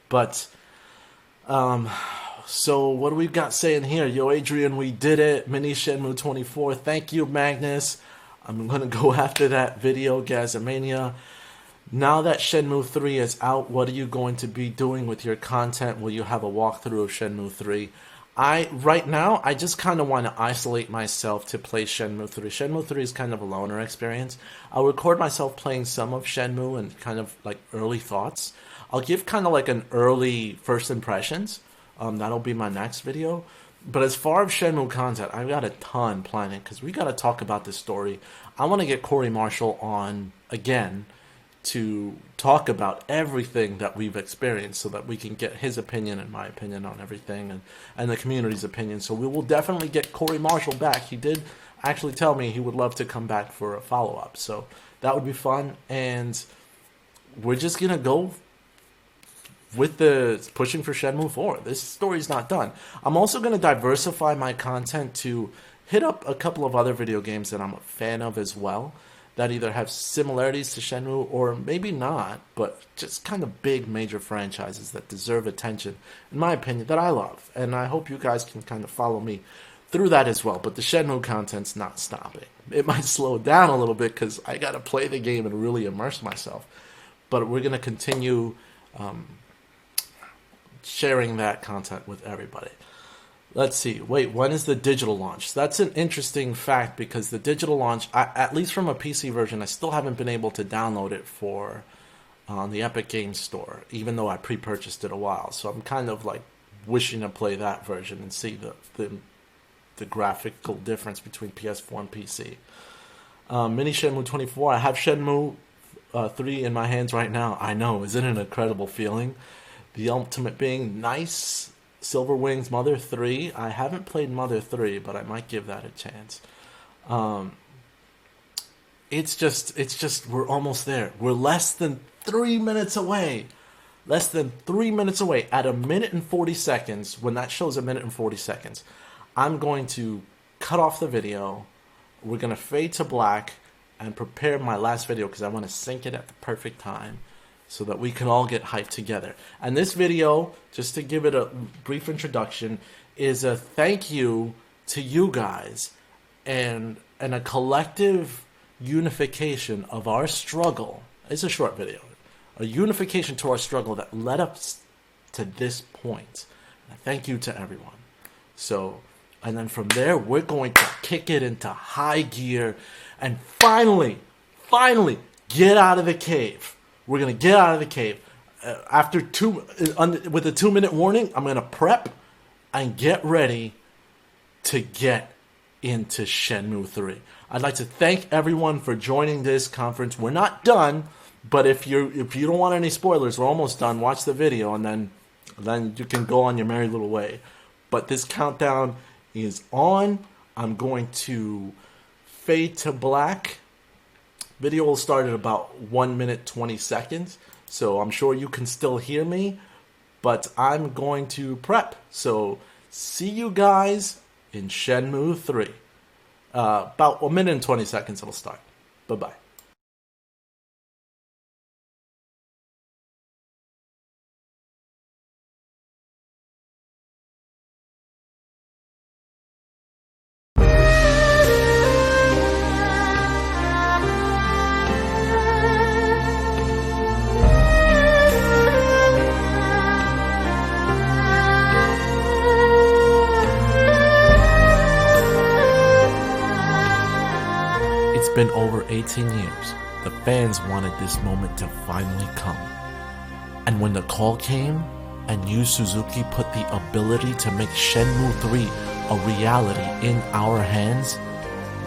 But so what do we got saying here? Yo, Adrian, we did it. Mini Shenmue 24. Thank you, Magnus. I'm gonna go after that video, Gazamania. Now that Shenmue 3 is out, what are you going to be doing with your content? Will you have a walkthrough of Shenmue 3? Right now, I just kind of want to isolate myself to play Shenmue 3. Shenmue 3 is kind of a loner experience. I'll record myself playing some of Shenmue and kind of like early thoughts. I'll give kind of like an early first impressions. That'll be my next video. But as far as Shenmue content, I've got a ton planning because we got to talk about this story. I want to get Corey Marshall on again to talk about everything that we've experienced so that we can get his opinion and my opinion on everything and the community's opinion. So we will definitely get Corey Marshall back. He did actually tell me he would love to come back for a follow-up. So that would be fun. And we're just going to go with the pushing for Shenmue 4. This story's not done. I'm also going to diversify my content to hit up a couple of other video games that I'm a fan of as well, that either have similarities to Shenmue or maybe not, but just kind of big major franchises that deserve attention, in my opinion, that I love. And I hope you guys can kind of follow me through that as well. But the Shenmue content's not stopping. It might slow down a little bit because I got to play the game and really immerse myself. But we're going to continue sharing that content with everybody. Let's see. Wait, when is the digital launch? That's an interesting fact because the digital launch, at least from a PC version, I still haven't been able to download it for on the Epic Games Store, even though I pre-purchased it a while. So I'm kind of like wishing to play that version and see the graphical difference between PS4 and PC. Mini Shenmue 24. I have Shenmue 3 in my hands right now. I know, isn't it an incredible feeling? The ultimate being nice. Silver Wings Mother 3. I haven't played Mother 3, but I might give that a chance. It's just we're almost there. We're less than 3 minutes away. Less than 3 minutes away. At 1 minute and 40 seconds, when that shows 1 minute and 40 seconds, I'm going to cut off the video. We're going to fade to black and prepare my last video because I want to sync it at the perfect time, so that we can all get hyped together. And this video, just to give it a brief introduction, is a thank you to you guys and a collective unification of our struggle. It's a short video. A unification to our struggle that led us to this point. And thank you to everyone. So, and then from there, we're going to kick it into high gear and finally get out of the cave. We're going to get out of the cave. With a 2 minute warning, I'm going to prep and get ready to get into Shenmue 3. I'd like to thank everyone for joining this conference. We're not done, but if you don't want any spoilers, we're almost done. Watch the video and then you can go on your merry little way. But this countdown is on. I'm going to fade to black. Video will start at about 1 minute 20 seconds, so I'm sure you can still hear me, but I'm going to prep. So see you guys in Shenmue 3. About 1 minute and 20 seconds it'll start. Bye-bye. Been over 18 years. The fans wanted this moment to finally come. And when the call came, and Yu Suzuki put the ability to make Shenmue 3 a reality in our hands,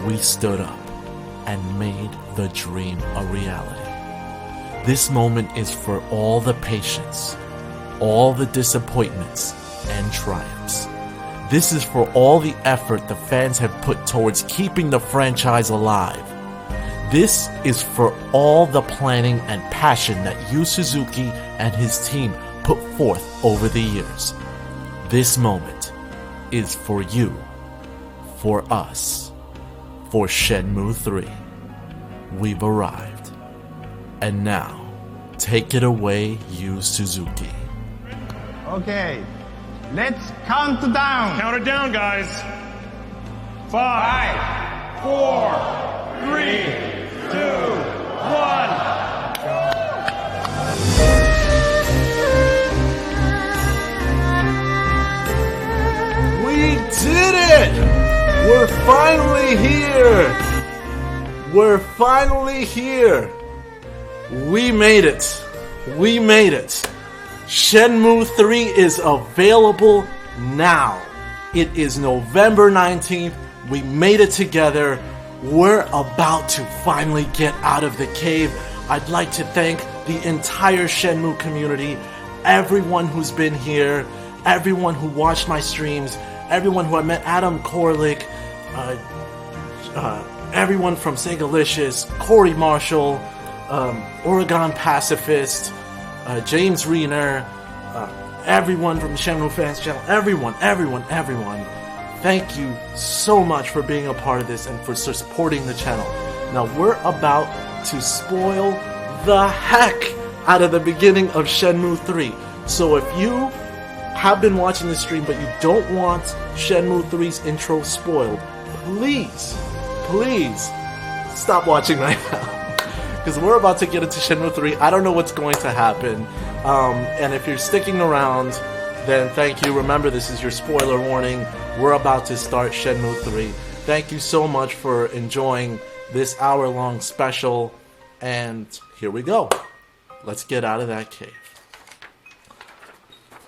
we stood up and made the dream a reality. This moment is for all the patience, all the disappointments and triumphs. This is for all the effort the fans have put towards keeping the franchise alive. This is for all the planning and passion that Yu Suzuki and his team put forth over the years. This moment is for you, for us, for Shenmue 3. we've arrived. And now, take it away, Yu Suzuki. Okay, let's count down. Count it down, guys. 5, 4, 3, 2, 1. We did it! We're finally here! We're finally here! We made it! We made it! Shenmue 3 is available now. It is November 19th. We made it together. We're about to finally get out of the cave. I'd like to thank the entire Shenmue community, everyone who's been here, everyone who watched my streams, everyone who I met, Adam Korlick, everyone from Segalicious, Corey Marshall, Oregon Pacifist, James Reener, everyone from the Shenmue Fans channel, everyone. Thank you so much for being a part of this and for supporting the channel. Now we're about to spoil the heck out of the beginning of Shenmue 3. So if you have been watching this stream but you don't want Shenmue 3's intro spoiled, please stop watching right now. Because we're about to get into Shenmue 3. I don't know what's going to happen. And if you're sticking around, then thank you. Remember, this is your spoiler warning. We're about to start Shenmue 3. Thank you so much for enjoying this hour-long special. And here we go. Let's get out of that cave.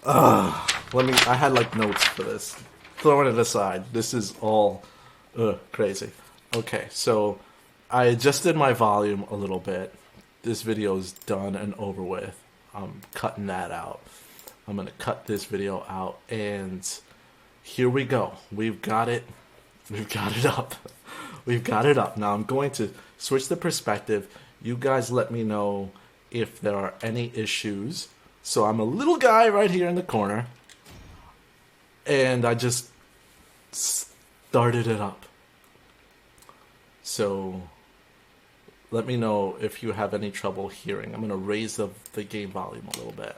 I had like notes for this. Throwing it aside. This is all crazy. Okay, so I adjusted my volume a little bit. This video is done and over with. I'm cutting that out. I'm going to cut this video out, and here we go. We've got it. We've got it up. We've got it up. Now I'm going to switch the perspective. You guys let me know if there are any issues. So I'm a little guy right here in the corner, and I just started it up. So let me know if you have any trouble hearing. I'm going to raise the game volume a little bit.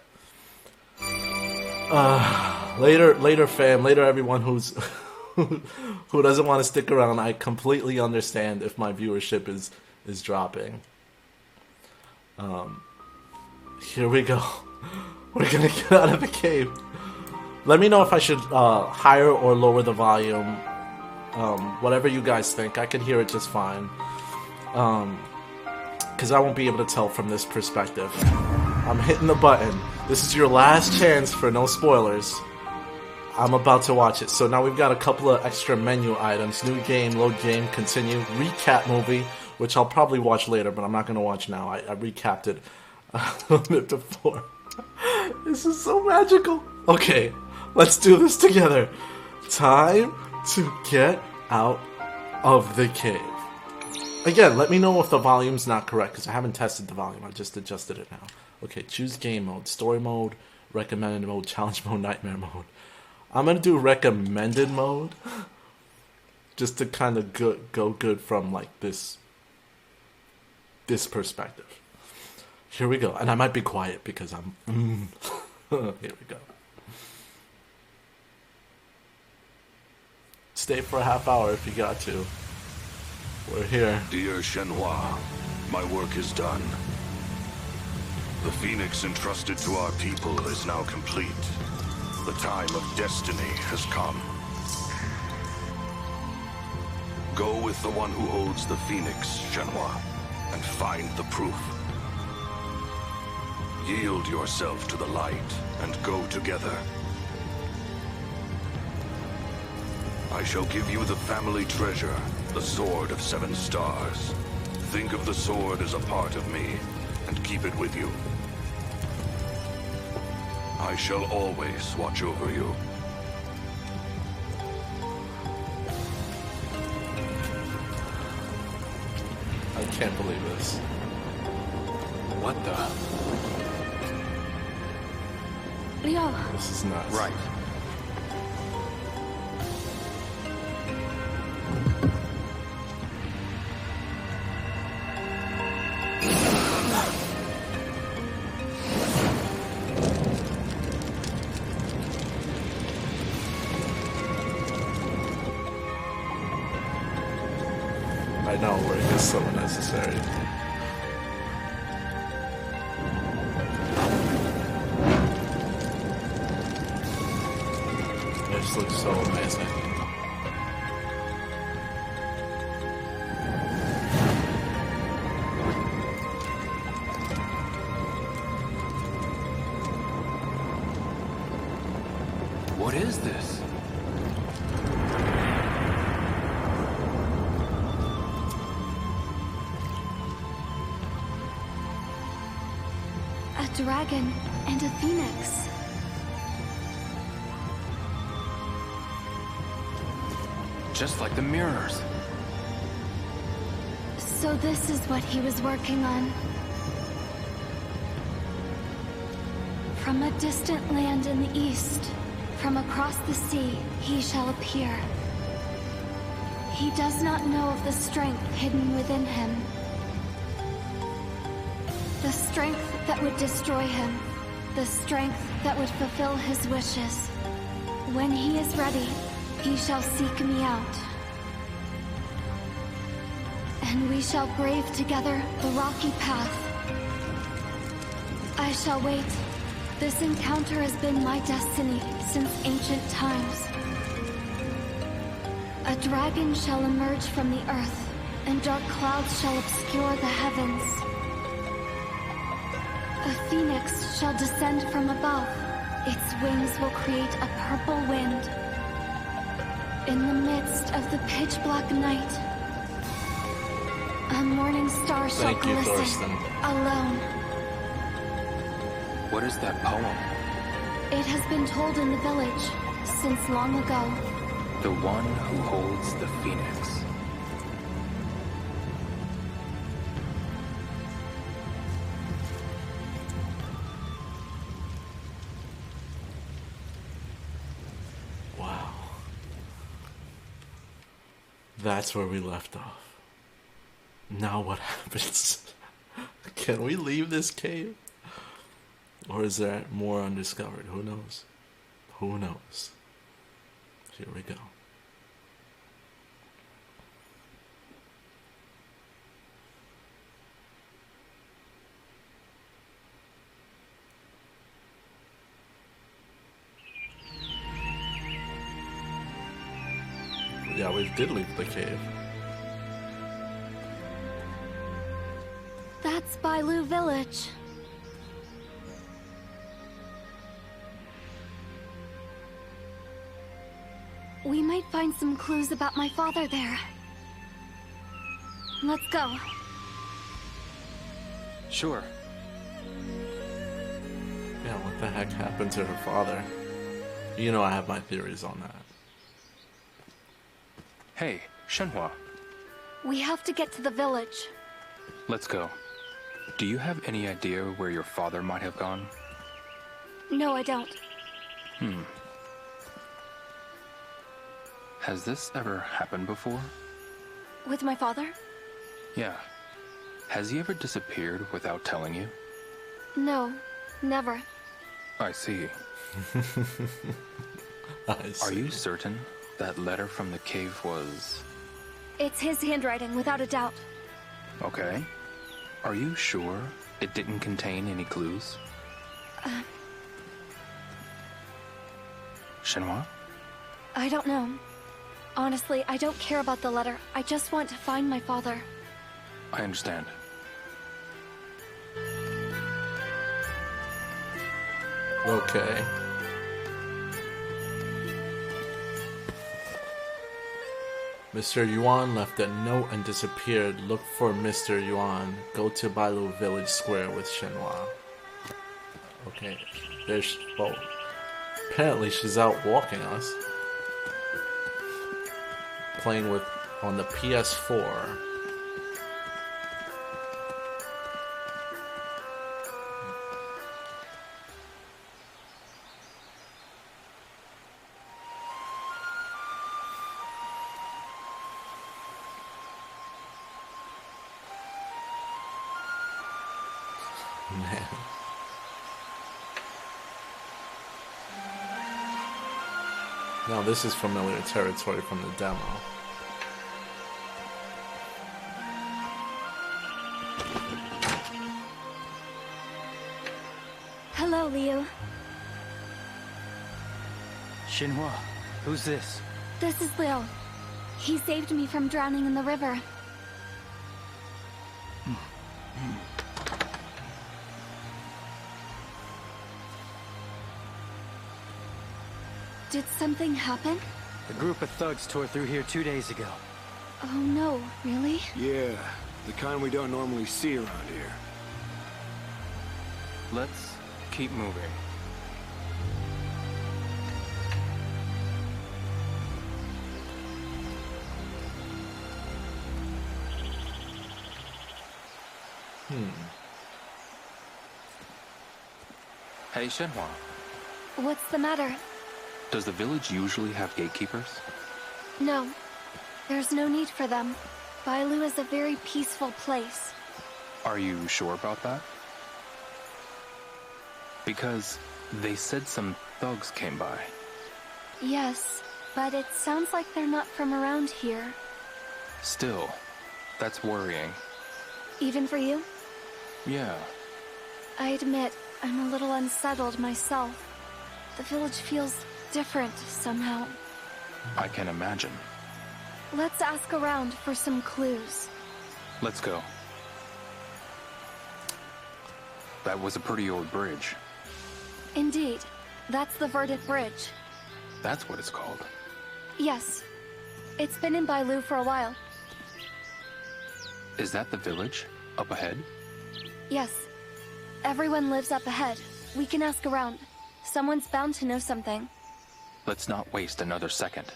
Later fam, later everyone who's who doesn't want to stick around. I completely understand if my viewership is dropping. Here we go. We're gonna get out of the cave. Let me know if I should higher or lower the volume. Whatever you guys think. I can hear it just fine. Because I won't be able to tell from this perspective. I'm hitting the button. This is your last chance for no spoilers. I'm about to watch it. So now we've got a couple of extra menu items. New game, load game, continue, recap movie, which I'll probably watch later, but I'm not going to watch now. I recapped it a little bit before. This is so magical. Okay, let's do this together. Time to get out of the cave. Again, let me know if the volume's not correct, because I haven't tested the volume. I just adjusted it now. Okay, choose game mode. Story mode, recommended mode, challenge mode, nightmare mode. I'm going to do recommended mode. Just to kind of go good from like this perspective. Here we go. And I might be quiet because I'm... Here we go. Stay for a half hour if you got to. We're here. Dear Shenhua, my work is done. The Phoenix entrusted to our people is now complete. The time of destiny has come. Go with the one who holds the Phoenix, Shenhua, and find the proof. Yield yourself to the light and go together. I shall give you the family treasure, the Sword of 7 Stars. Think of the sword as a part of me, and keep it with you. I shall always watch over you. I can't believe this. What the? Leo. This is nuts. Right. So unnecessary. This looks so amazing. What is this? A dragon and a phoenix. Just like the mirrors. So this is what he was working on. From a distant land in the east, from across the sea, he shall appear. He does not know of the strength hidden within him. The strength that would destroy him. The strength that would fulfill his wishes. When he is ready, he shall seek me out. And we shall brave together the rocky path. I shall wait. This encounter has been my destiny since ancient times. A dragon shall emerge from the earth, and dark clouds shall obscure the heavens. A phoenix shall descend from above. Its wings will create a purple wind. In the midst of the pitch-black night, a morning star shall Thank you, glisten, Thorsten. alone. What is that poem? It has been told in the village since long ago. The one who holds the phoenix. Wow. That's where we left off. Now what happens? Can we leave this cave? Or is there more undiscovered? Who knows? Who knows? Here we go. Yeah, we did leave the cave. That's Bailu Village. We might find some clues about my father there. Let's go. Sure. Yeah, what the heck happened to her father? You know I have my theories on that. Hey, Shenhua. We have to get to the village. Let's go. Do you have any idea where your father might have gone? No, I don't. Has this ever happened before? With my father? Yeah. Has he ever disappeared without telling you? No, never. I see. I see. Are you certain that letter from the cave was... It's his handwriting, without a doubt. Okay. Are you sure it didn't contain any clues? Shenhua? I don't know. Honestly, I don't care about the letter. I just want to find my father. I understand. Okay. Mr. Yuan left a note and disappeared. Look for Mr. Yuan. Go to Bailu Village Square with Shenhua. Okay. There's... Oh. Apparently she's out walking us. Playing with... on the PS4. Man. Now this is familiar territory from the demo. Hello, Liu. Shenmue, who's this? This is Liu. He saved me from drowning in the river. Did something happen? A group of thugs tore through here 2 days ago. Oh no, really? Yeah, the kind we don't normally see around here. Let's keep moving. Hey, Shenhua. What's the matter? Does the village usually have gatekeepers? No. There's no need for them. Bailu is a very peaceful place. Are you sure about that? Because they said some thugs came by. Yes, but it sounds like they're not from around here. Still, that's worrying. Even for you? Yeah. I admit, I'm a little unsettled myself. The village feels different somehow. I can imagine. Let's ask around for some clues. Let's go. That was a pretty old bridge. Indeed. That's the Verdant Bridge. That's what it's called. Yes. It's been in Bailu for a while. Is that the village? Up ahead? Yes. Everyone lives up ahead. We can ask around. Someone's bound to know something. Let's not waste another second.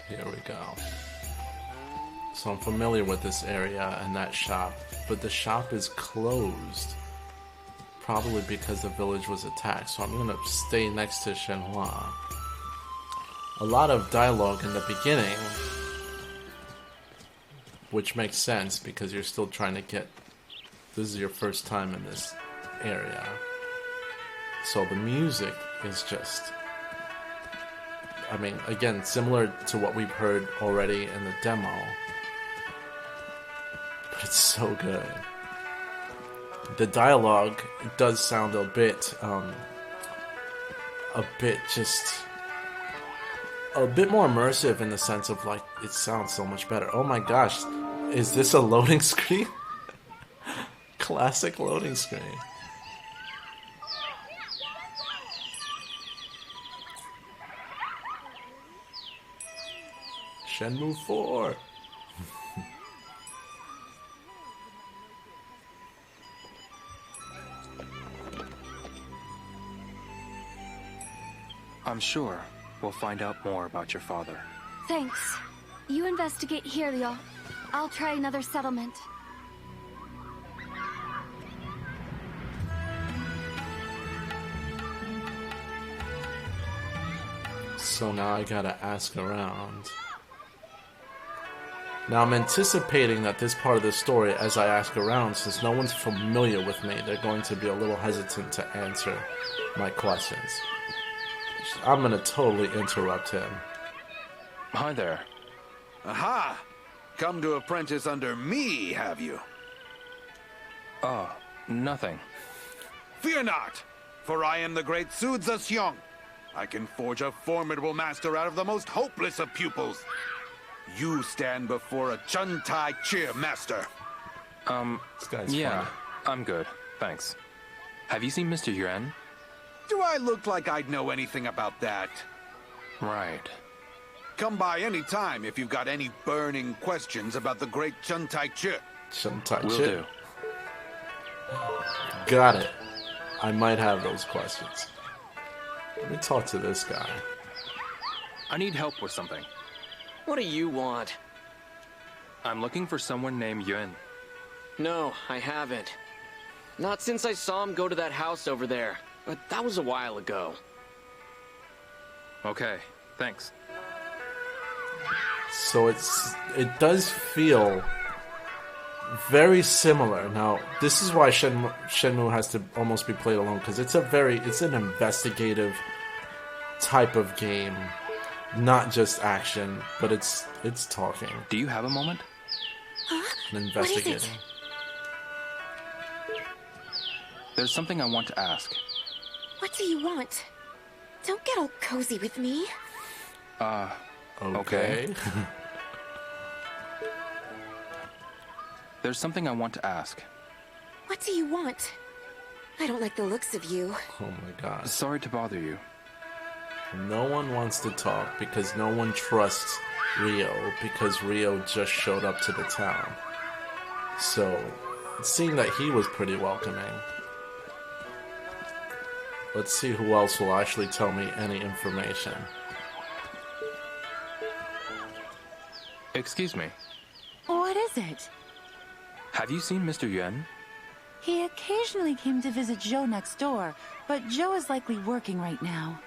Here we go. So I'm familiar with this area and that shop, but the shop is closed. Probably because the village was attacked, so I'm gonna stay next to Shenhua. A lot of dialogue in the beginning, which makes sense because you're still trying to get... This is your first time in this area. So the music is just... I mean, again, similar to what we've heard already in the demo. But it's so good. The dialogue does sound a bit more immersive in the sense of, like, it sounds so much better. Oh my gosh, is this a loading screen? Classic loading screen. Shenmue 4. I'm sure we'll find out more about your father. Thanks. You investigate here, Leo. I'll try another settlement. So now I gotta ask around. Now I'm anticipating that this part of the story, as I ask around, since no one's familiar with me, they're going to be a little hesitant to answer my questions. I'm gonna totally interrupt him. Hi there. Aha! Come to apprentice under me, have you? Oh, nothing. Fear not, for I am the great Sudza Xiong. I can forge a formidable master out of the most hopeless of pupils. You stand before a Chuntai Cheer master. This guy's Yeah, funny. I'm good. Thanks. Have you seen Mr. Yuan? Do I look like I'd know anything about that? Right. Come by any time if you've got any burning questions about the great Chuntai Cheer. Chuntai Will Cheer. do. Got it. I might have those questions. Let me talk to this guy. I need help with something. What do you want? I'm looking for someone named Yuan. No, I haven't. Not since I saw him go to that house over there. But that was a while ago. Okay, thanks. So it does feel very similar. Now, this is why Shenmue has to almost be played alone, because it's an investigative type of game not just action, but it's talking Do you have a moment? and investigating. There's something I want to ask. What do you want? Don't get all cozy with me. Okay. There's something I want to ask. What do you want? I don't like the looks of you. Oh my god. Sorry to bother you. No one wants to talk because no one trusts Rio because Rio just showed up to the town. So, it seemed that he was pretty welcoming. Let's see who else will actually tell me any information. Excuse me. What is it? Have you seen Mr. Yuan? He occasionally came to visit Joe next door, but Joe is likely working right now.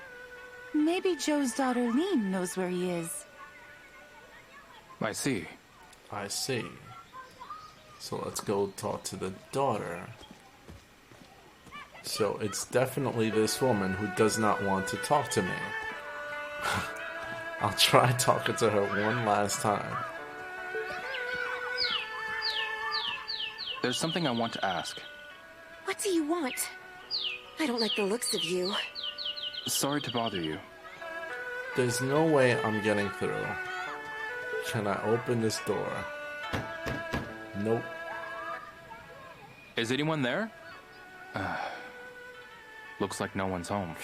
Maybe Joe's daughter Lean knows where he is. I see. I see. So let's go talk to the daughter. So it's definitely this woman who does not want to talk to me. I'll try talking to her one last time. There's something I want to ask. What do you want? I don't like the looks of you. Sorry to bother you. There's no way I'm getting through. Can I open this door? Nope. Is anyone there? Looks like no one's home.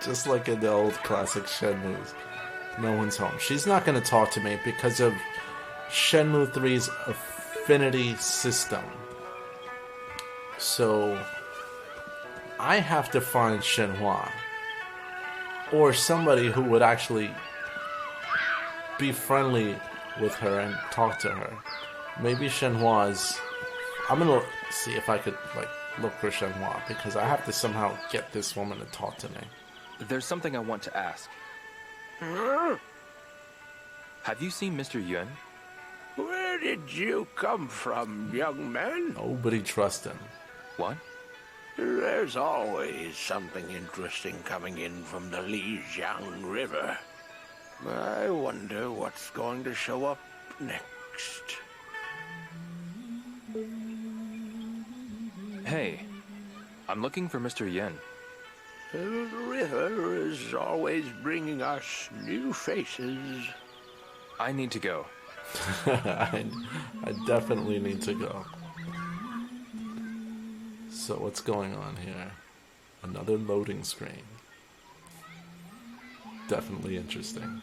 Just like in the old classic Shenmues. No one's home. She's not going to talk to me because of Shenmue 3's affinity system. So, I have to find Shenhua. Or somebody who would actually be friendly with her and talk to her. Maybe Shenhua's... I'm going to see if I could, look for Shenhua, because I have to somehow get this woman to talk to me. There's something I want to ask. Have you seen Mr. Yuan? Where did you come from, young man? Nobody trusts him. What? There's always something interesting coming in from the Lijiang River. I wonder what's going to show up next. Hey, I'm looking for Mr. Yen. The river is always bringing us new faces. I need to go. I definitely need to go. So what's going on here? Another loading screen. Definitely interesting.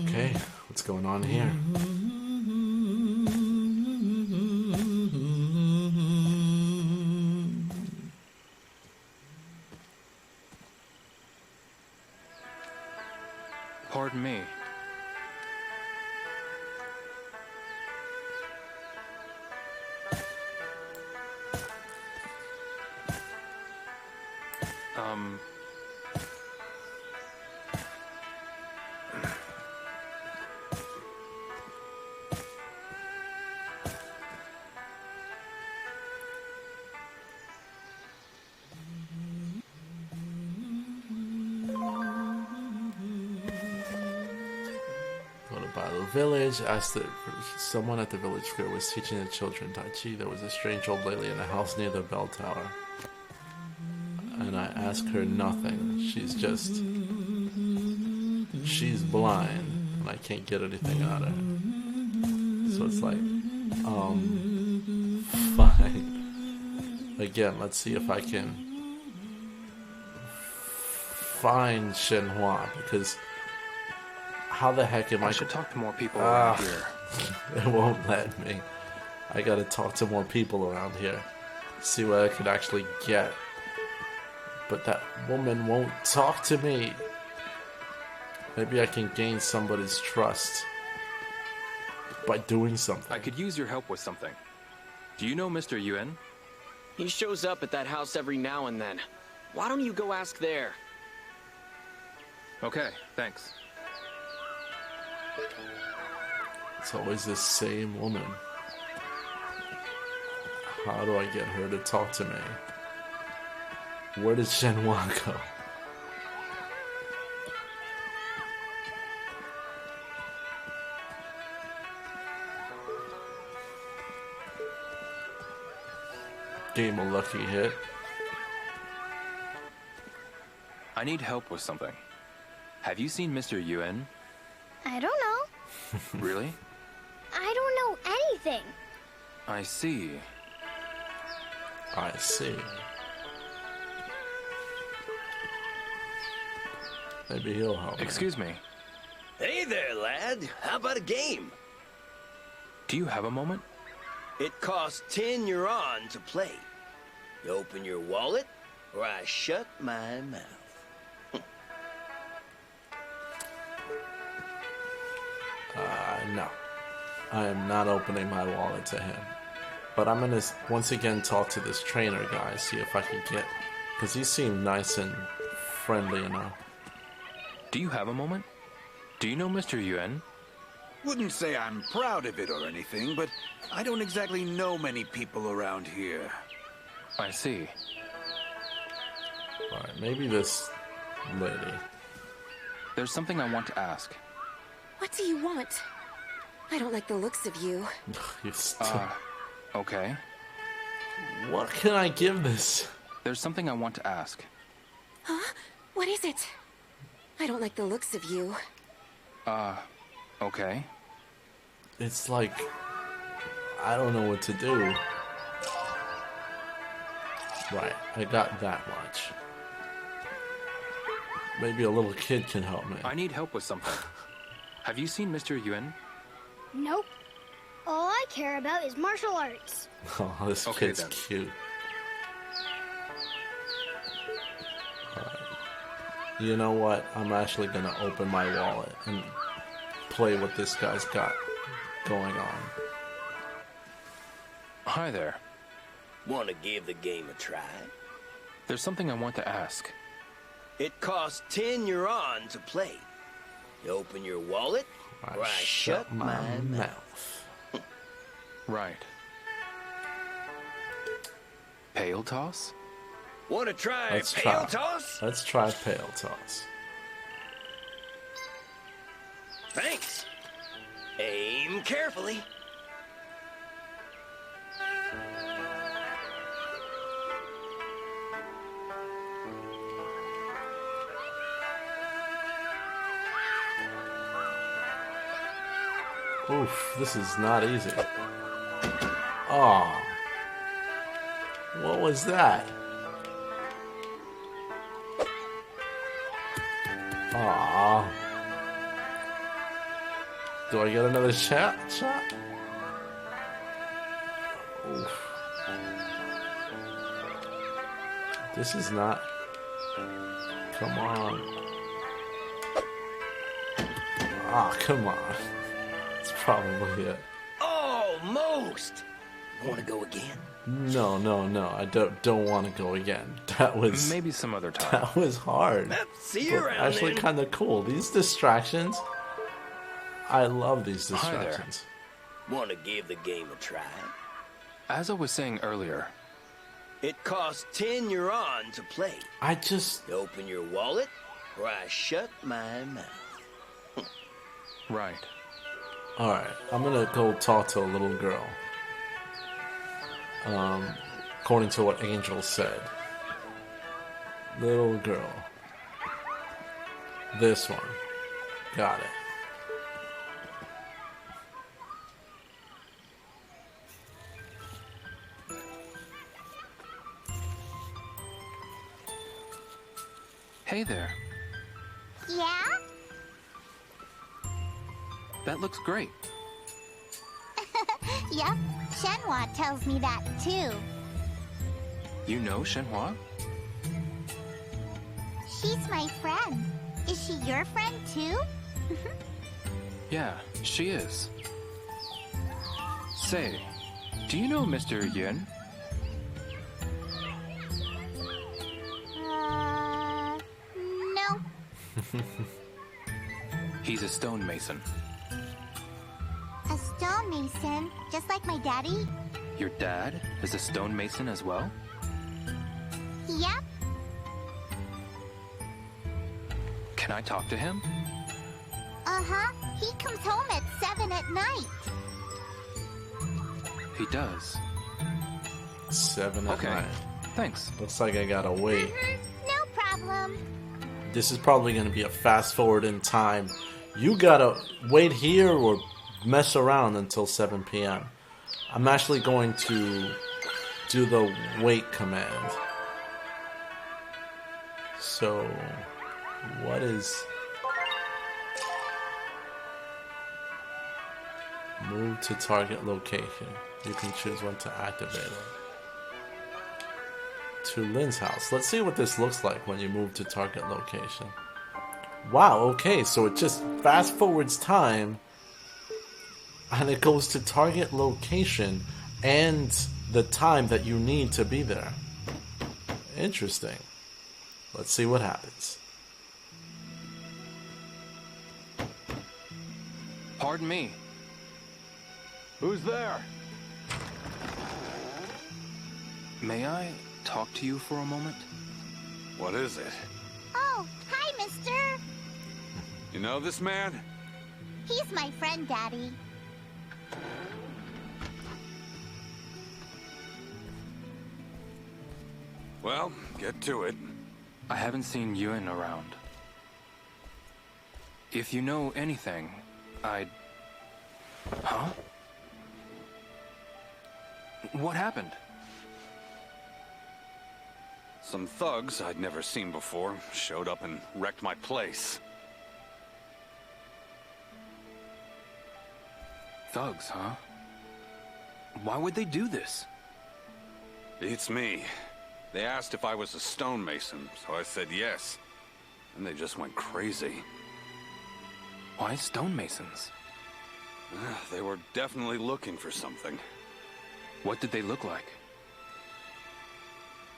Okay, what's going on here? Pardon me. Village, asked someone at the village square was teaching the children Tai Chi. There was a strange old lady in a house near the bell tower. And I asked her nothing. She's blind, and I can't get anything out of her. So it's like, fine. Again, let's see if I can find Shenhua, because how the heck am I should talk to more people around here. It won't let me. I gotta talk to more people around here. See what I could actually get. But that woman won't talk to me. Maybe I can gain somebody's trust by doing something. I could use your help with something. Do you know Mr. Yuan? He shows up at that house every now and then. Why don't you go ask there? Okay, thanks. It's always the same woman. How do I get her to talk to me? Where did Shenmue go? Game a lucky hit. I need help with something. Have you seen Mr. Yuen? I don't know. Really? I don't know anything. I see. I see. Maybe he'll help me. Excuse me. Hey there, lad. How about a game? Do you have a moment? It costs 10 yuan to play. You open your wallet, or I shut my mouth. No. I am not opening my wallet to him. But I'm gonna once again talk to this trainer guy, see if I can get... Because he seemed nice and friendly enough. Do you have a moment? Do you know Mr. Yuen? Wouldn't say I'm proud of it or anything, but I don't exactly know many people around here. I see. Alright, maybe this lady. There's something I want to ask. What do you want? I don't like the looks of you. You still... Okay. What can I give this? There's something I want to ask. Huh? What is it? I don't like the looks of you. Okay. It's like... I don't know what to do. Right, I got that much. Maybe a little kid can help me. I need help with something. Have you seen Mr. Yuen? Nope. All I care about is martial arts. Oh, this kid's cute. Alright. You know what? I'm actually gonna open my wallet and play what this guy's got going on. Hi there. Want to give the game a try? There's something I want to ask. It costs 10 yuan to play. You open your wallet, or I shut my mouth. Right. Pale toss? Want to try Let's pale toss? Let's try pale toss. Thanks. Aim carefully. Oof, this is not easy. Aw. What was that? Aw. Do I get another shot? Oof. This is not... Come on. Ah, come on. That's probably it. Almost. Want to go again? No. I don't want to go again. That was... Maybe some other time. That was hard. See you around actually then. kind of cool. These distractions... I love these distractions. Want to give the game a try? As I was saying earlier... It costs 10 yuan to play. I just... You open your wallet, or I shut my mouth. Right. Alright, I'm gonna go talk to a little girl. According to what Angel said. Little girl. This one. Got it. Hey there. Yeah? That looks great. Yep, Shenhua tells me that too. You know Shenhua? She's my friend. Is she your friend too? Yeah, she is. Say, do you know Mr. Yuen? No. He's a stonemason. A stonemason, just like my daddy? Your dad is a stonemason as well? Yep. Can I talk to him? Uh-huh. He comes home at 7 at night. He does. 7 at night. Thanks. Looks like I gotta wait. No problem. This is probably gonna be a fast forward in time. You gotta wait here or mess around until 7 p.m. I'm actually going to do the wait command. So, what is... Move to target location. You can choose when to activate it. To Lynn's house. Let's see what this looks like when you move to target location. Wow, okay, so it just fast forwards time and it goes to target location and the time that you need to be there. Interesting. Let's see what happens. Pardon me. Who's there? May I talk to you for a moment? What is it? Oh, hi, mister. You know this man? He's my friend, Daddy. Well, get to it. I haven't seen Yuen around. If you know anything, I'd... Huh? What happened? Some thugs I'd never seen before showed up and wrecked my place. Thugs, huh? Why would they do this? Beats me. They asked if I was a stonemason, so I said yes. And they just went crazy. Why stonemasons? They were definitely looking for something. What did they look like?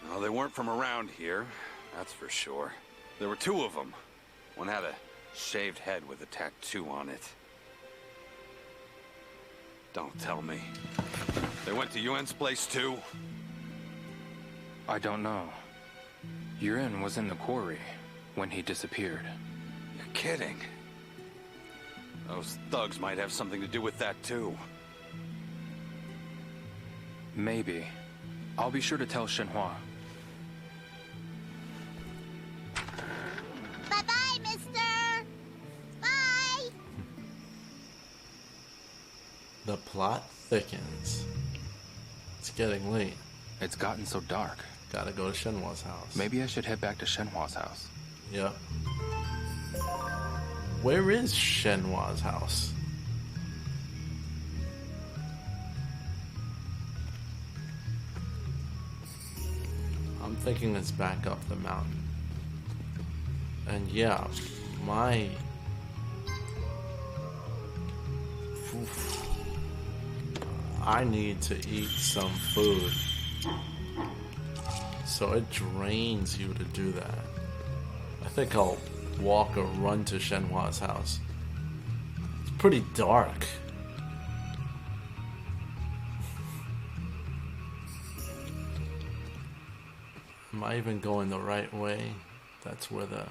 No, they weren't from around here, that's for sure. There were two of them. One had a shaved head with a tattoo on it. Don't tell me. They went to Yuen's place too? I don't know. Yuen was in the quarry when he disappeared. You're kidding. Those thugs might have something to do with that too. Maybe. I'll be sure to tell Shenhua. Bye-bye, mister. Bye. The plot thickens. It's getting late. It's gotten so dark. Gotta go to Shenhua's house. Maybe I should head back to Shenhua's house. Yep. Where is Shenhua's house? I'm thinking it's back up the mountain. And yeah, my... Oof. I need to eat some food. So it drains you to do that. I think I'll walk or run to Shenhua's house. It's pretty dark. Am I even going the right way? That's where the...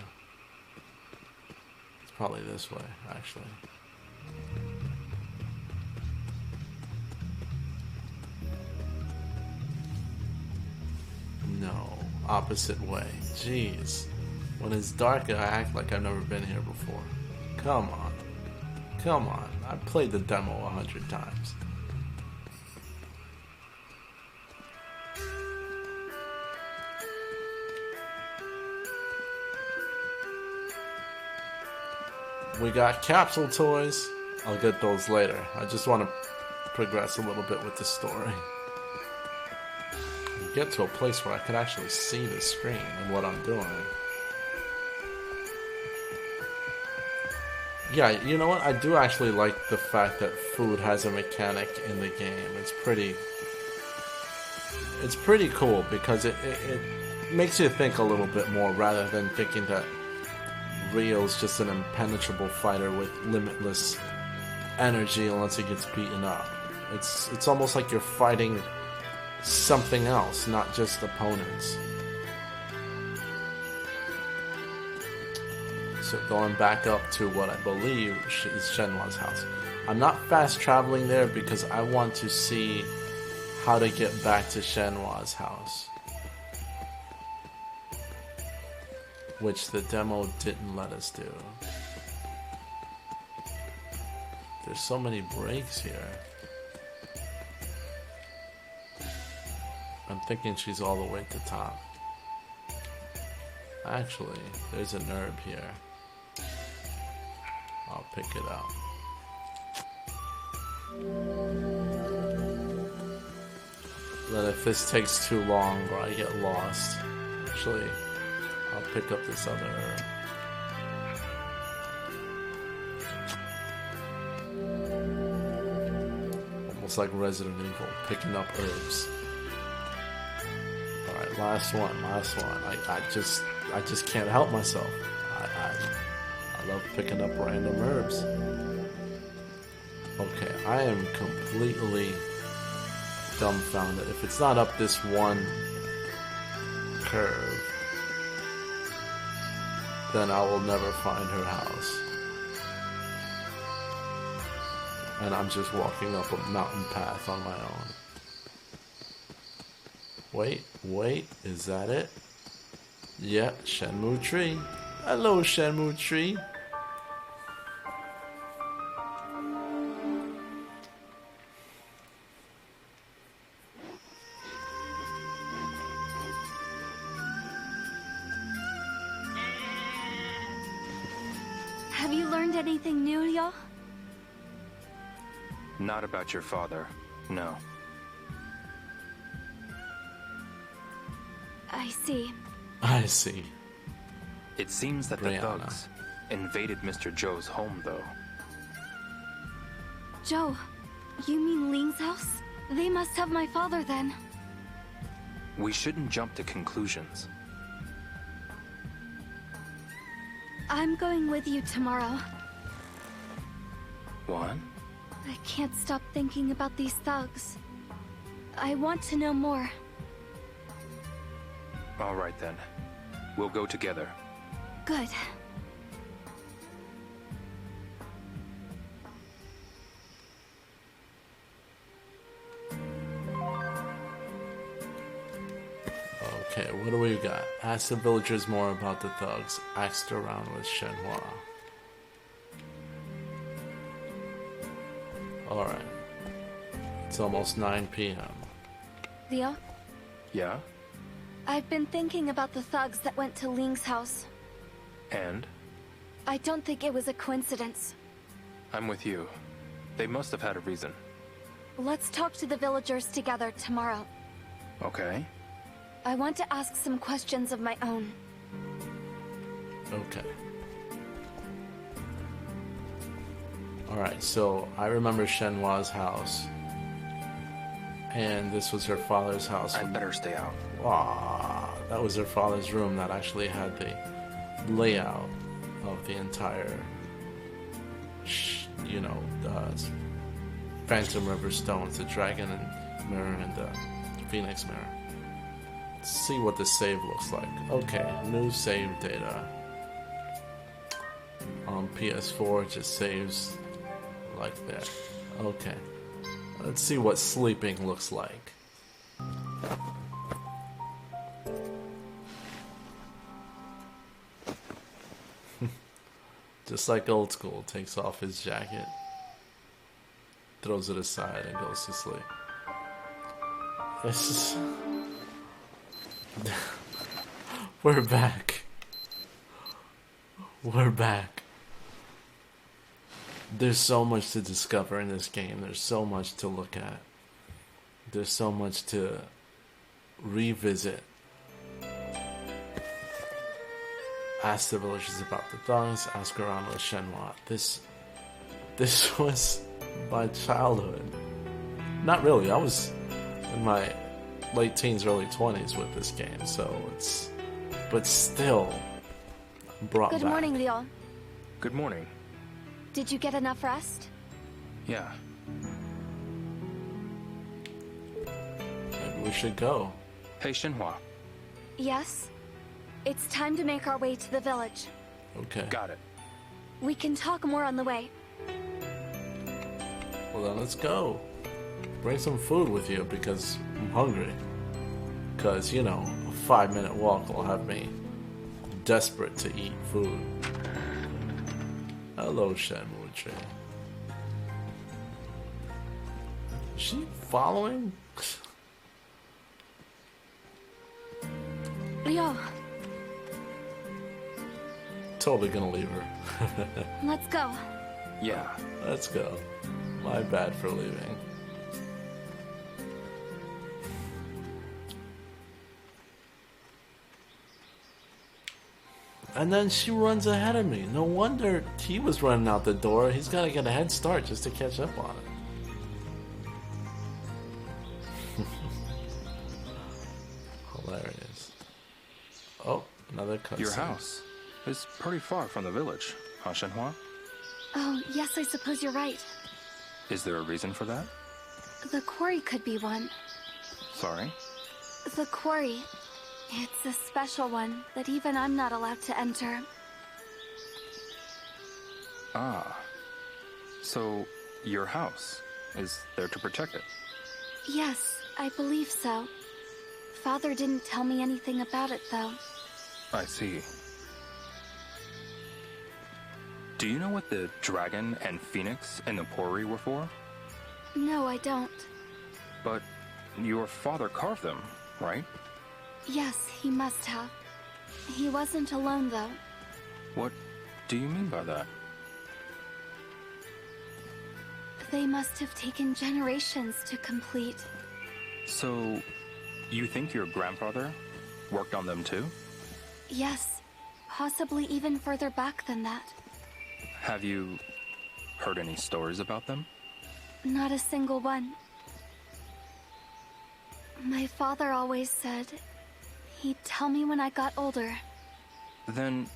It's probably this way, actually. No, opposite way. Jeez. When it's dark, I act like I've never been here before. Come on. Come on. I've played the demo 100 times. We got capsule toys. I'll get those later. I just want to progress a little bit with the story. Get to a place where I could actually see the screen and what I'm doing. Yeah, you know what? I do actually like the fact that food has a mechanic in the game. It's pretty cool because it makes you think a little bit more rather than thinking that Rio's just an impenetrable fighter with limitless energy unless he gets beaten up. It's almost like you're fighting something else, not just opponents. So going back up to what I believe is Shenmue's house. I'm not fast traveling there because I want to see how to get back to Shenmue's house, which the demo didn't let us do. There's so many breaks here. I'm thinking she's all the way at the top. Actually, there's an herb here. I'll pick it up. But if this takes too long or I get lost, actually, I'll pick up this other herb. Almost like Resident Evil, picking up herbs. Alright, last one. I just can't help myself. I love picking up random herbs. Okay, I am completely dumbfounded. If it's not up this one curve, then I will never find her house. And I'm just walking up a mountain path on my own. Wait, is that it? Yeah, Shenmue tree. Hello, Shenmue tree. Have you learned anything new, Ryo? Not about your father, no. I see. It seems that the thugs invaded Mr. Joe's home, though. Joe, you mean Ling's house? They must have my father then. We shouldn't jump to conclusions. I'm going with you tomorrow. What? I can't stop thinking about these thugs. I want to know more. All right then. We'll go together. Good. Okay, what do we got? Ask the villagers more about the thugs. Asked around with Shenhua. Alright. It's almost 9 p.m. Ryo? Yeah? I've been thinking about the thugs that went to Ling's house. And? I don't think it was a coincidence. I'm with you. They must have had a reason. Let's talk to the villagers together tomorrow. Okay. I want to ask some questions of my own. Okay. Alright, so I remember Shenhua's house. And this was her father's house. I'd better stay out. Wow, that was her father's room that actually had the layout of the entire, Phantom River Stones, the Dragon and Mirror and the Phoenix Mirror. Let's see what the save looks like. Okay, new save data. On PS4 it just saves like that. Okay. Let's see what sleeping looks like. Just like old school, takes off his jacket, throws it aside, and goes to sleep. This is... We're back. We're back. There's so much to discover in this game. There's so much to look at. There's so much to revisit. Ask the villagers about the thugs. Ask around with Shenhua. This was my childhood. Not really. I was in my late teens, early 20s with this game. So it's, but still, brought Good back. morning, Leon. Good morning. Did you get enough rest? Yeah. Maybe we should go. Hey, Shenhua. Yes? It's time to make our way to the village. Okay. Got it. We can talk more on the way. Well then, let's go. Bring some food with you because I'm hungry. Because, you know, a 5-minute walk will have me desperate to eat food. Hello, Shenmue Tree. Is she following? Leo, Totally gonna leave her. let's go. Yeah. Let's go. My bad for leaving. And then she runs ahead of me. No wonder he was running out the door. He's got to get a head start just to catch up on it. Hilarious. Oh, another cutscene. Your house is pretty far from the village, huh, Shenhua? Oh, yes, I suppose you're right. Is there a reason for that? The quarry could be one. Sorry? The quarry. It's a special one that even I'm not allowed to enter. Ah. So, your house is there to protect it? Yes, I believe so. Father didn't tell me anything about it, though. I see. Do you know what the dragon and phoenix in the quarry were for? No, I don't. But your father carved them, right? Yes, he must have. He wasn't alone, though. What do you mean by that? They must have taken generations to complete. So, you think your grandfather worked on them too? Yes, possibly even further back than that. Have you heard any stories about them? Not a single one. My father always said he'd tell me when I got older. Then,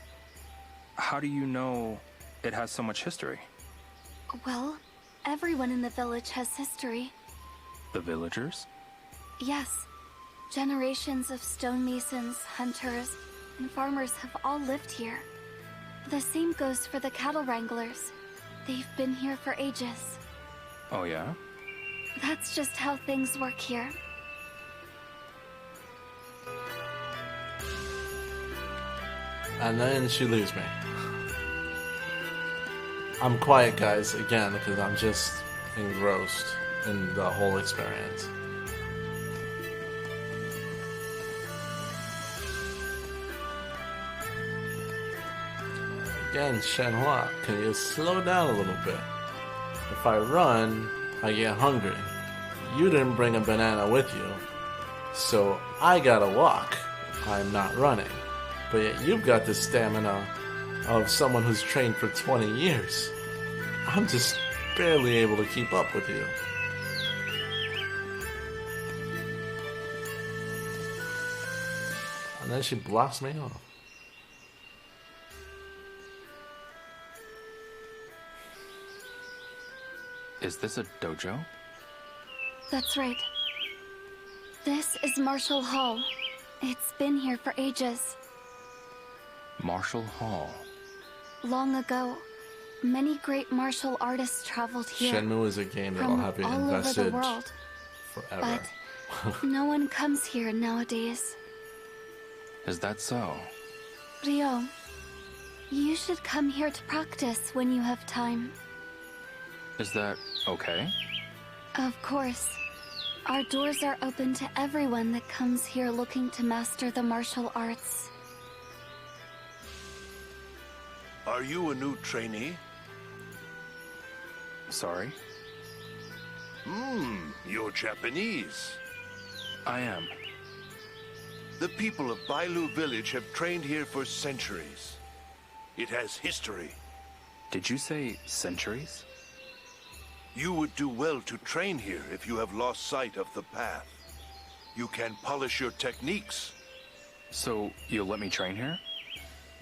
how do you know it has so much history? Well, everyone in the village has history. The villagers? Yes. Generations of stonemasons, hunters, and farmers have all lived here. The same goes for the cattle wranglers. They've been here for ages. Oh yeah? That's just how things work here. And then she leaves me. I'm quiet, guys, again, because I'm just engrossed in the whole experience. Again, Shenhua, can you slow down a little bit? If I run, I get hungry. You didn't bring a banana with you, so I gotta walk. I'm not running. But yet you've got the stamina of someone who's trained for 20 years. I'm just barely able to keep up with you. And then she blocks me off. Is this a dojo? That's right. This is Martial Hall. It's been here for ages. Martial Hall. Long ago, many great martial artists traveled here. Shenmue is a game that'll from have you all over the invested world. forever. But no one comes here nowadays. Is that so? Rio, you should come here to practice when you have time. Is that okay? Of course. Our doors are open to everyone that comes here looking to master the martial arts. Are you a new trainee? Sorry? You're Japanese. I am. The people of Bailu village have trained here for centuries. It has history. Did you say centuries? You would do well to train here if you have lost sight of the path. You can polish your techniques. So, you'll let me train here?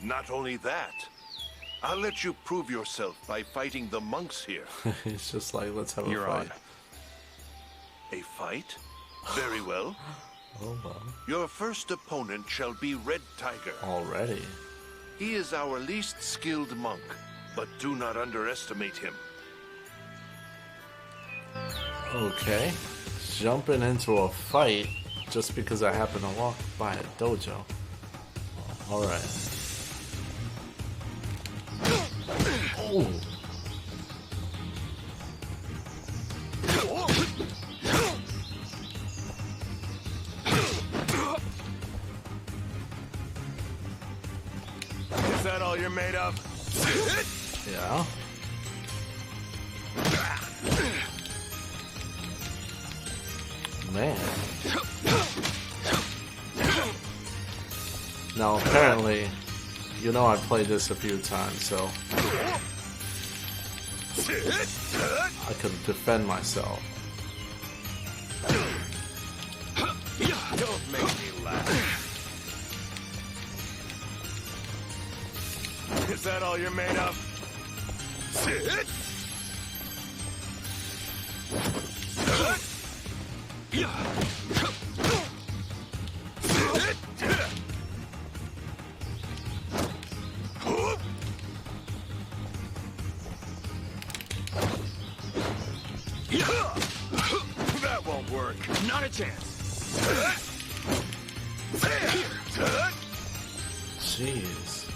Not only that, I'll let you prove yourself by fighting the monks here. He's just like, let's have a You're fight. On. A fight? Very well. Hold on. Your first opponent shall be Red Tiger. Already. He is our least skilled monk, but do not underestimate him. Okay. Jumping into a fight just because I happen to walk by a dojo. Alright. Oh. Is that all you're made of? Yeah. Man. Now apparently, you know I've played this a few times, so I could defend myself. Don't make me laugh. Is that all you're made of? That won't work. Not a chance. Jeez.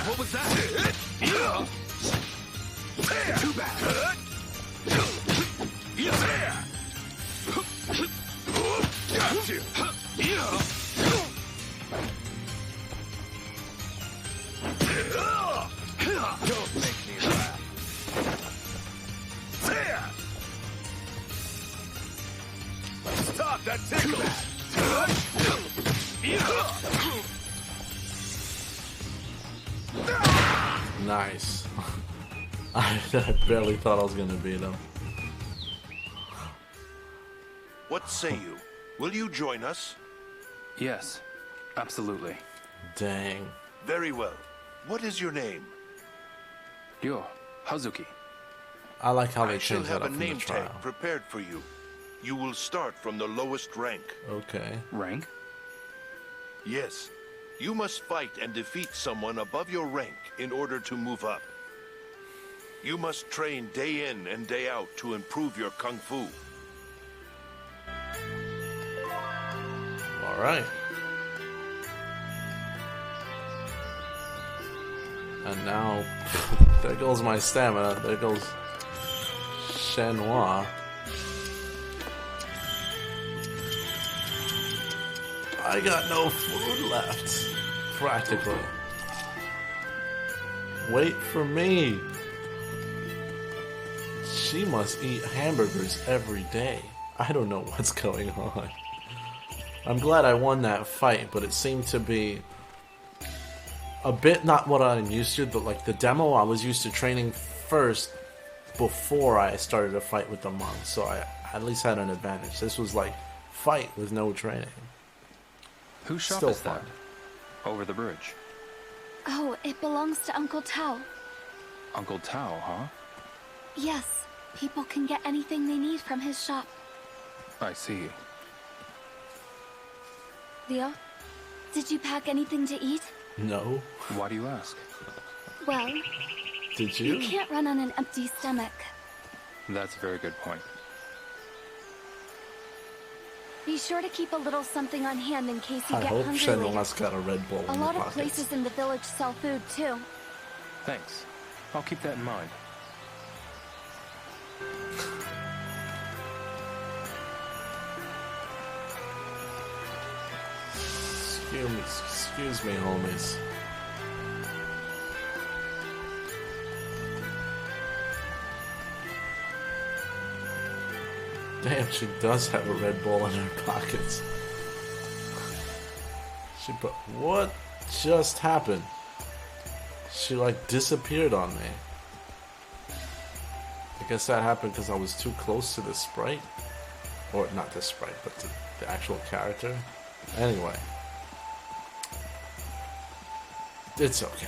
What was that? Too bad. Got you. Don't make me laugh. Stop, that tickles. Nice. I barely thought I was gonna beat him. What say you? Will you join us? Yes, absolutely. Dang. Very well. What is your name? Ryo Hazuki. I like how I they shall changed that have up a from the name trial. tag prepared for you. You will start from the lowest rank. Okay. Rank? Yes. You must fight and defeat someone above your rank in order to move up. You must train day in and day out to improve your kung fu. Alright. And now, there goes my stamina. There goes Shenmue. I got no food left. Practically. Wait for me. She must eat hamburgers every day. I don't know what's going on. I'm glad I won that fight, but it seemed to be a bit not what I'm used to, but like the demo, I was used to training first before I started a fight with the monk, so I at least had an advantage. This was like fight with no training. Whose shop Still is that? fun. Over the bridge. Oh, it belongs to Uncle Tao. Uncle Tao, huh? Yes, people can get anything they need from his shop. I see. Leo, did you pack anything to eat? No. Why do you ask? Well, Did you can't run on an empty stomach. That's a very good point. Be sure to keep a little something on hand in case you I get hope hungry Shenmue's later. got a Red Bull A in lot the of pockets. places in the village sell food too. Thanks. I'll keep that in mind. Excuse me, homies. Damn, she does have a Red Bull in her pockets. What just happened? She like disappeared on me. I guess that happened because I was too close to the sprite. Or not the sprite, but the actual character. Anyway. It's okay.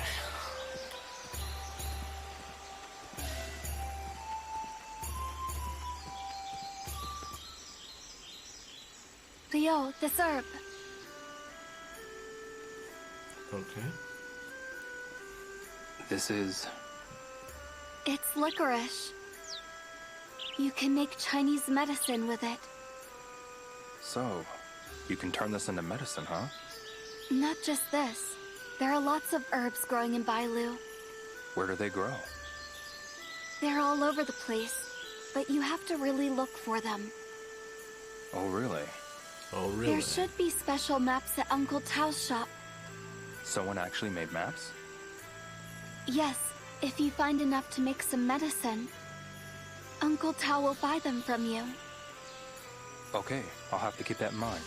Leo, this herb. Okay. This is... It's licorice. You can make Chinese medicine with it. So, you can turn this into medicine, huh? Not just this. There are lots of herbs growing in Bailu. Where do they grow? They're all over the place, but you have to really look for them. Oh, really? Oh, really? There should be special maps at Uncle Tao's shop. Someone actually made maps? Yes, if you find enough to make some medicine. Uncle Tao will buy them from you. Okay, I'll have to keep that in mind.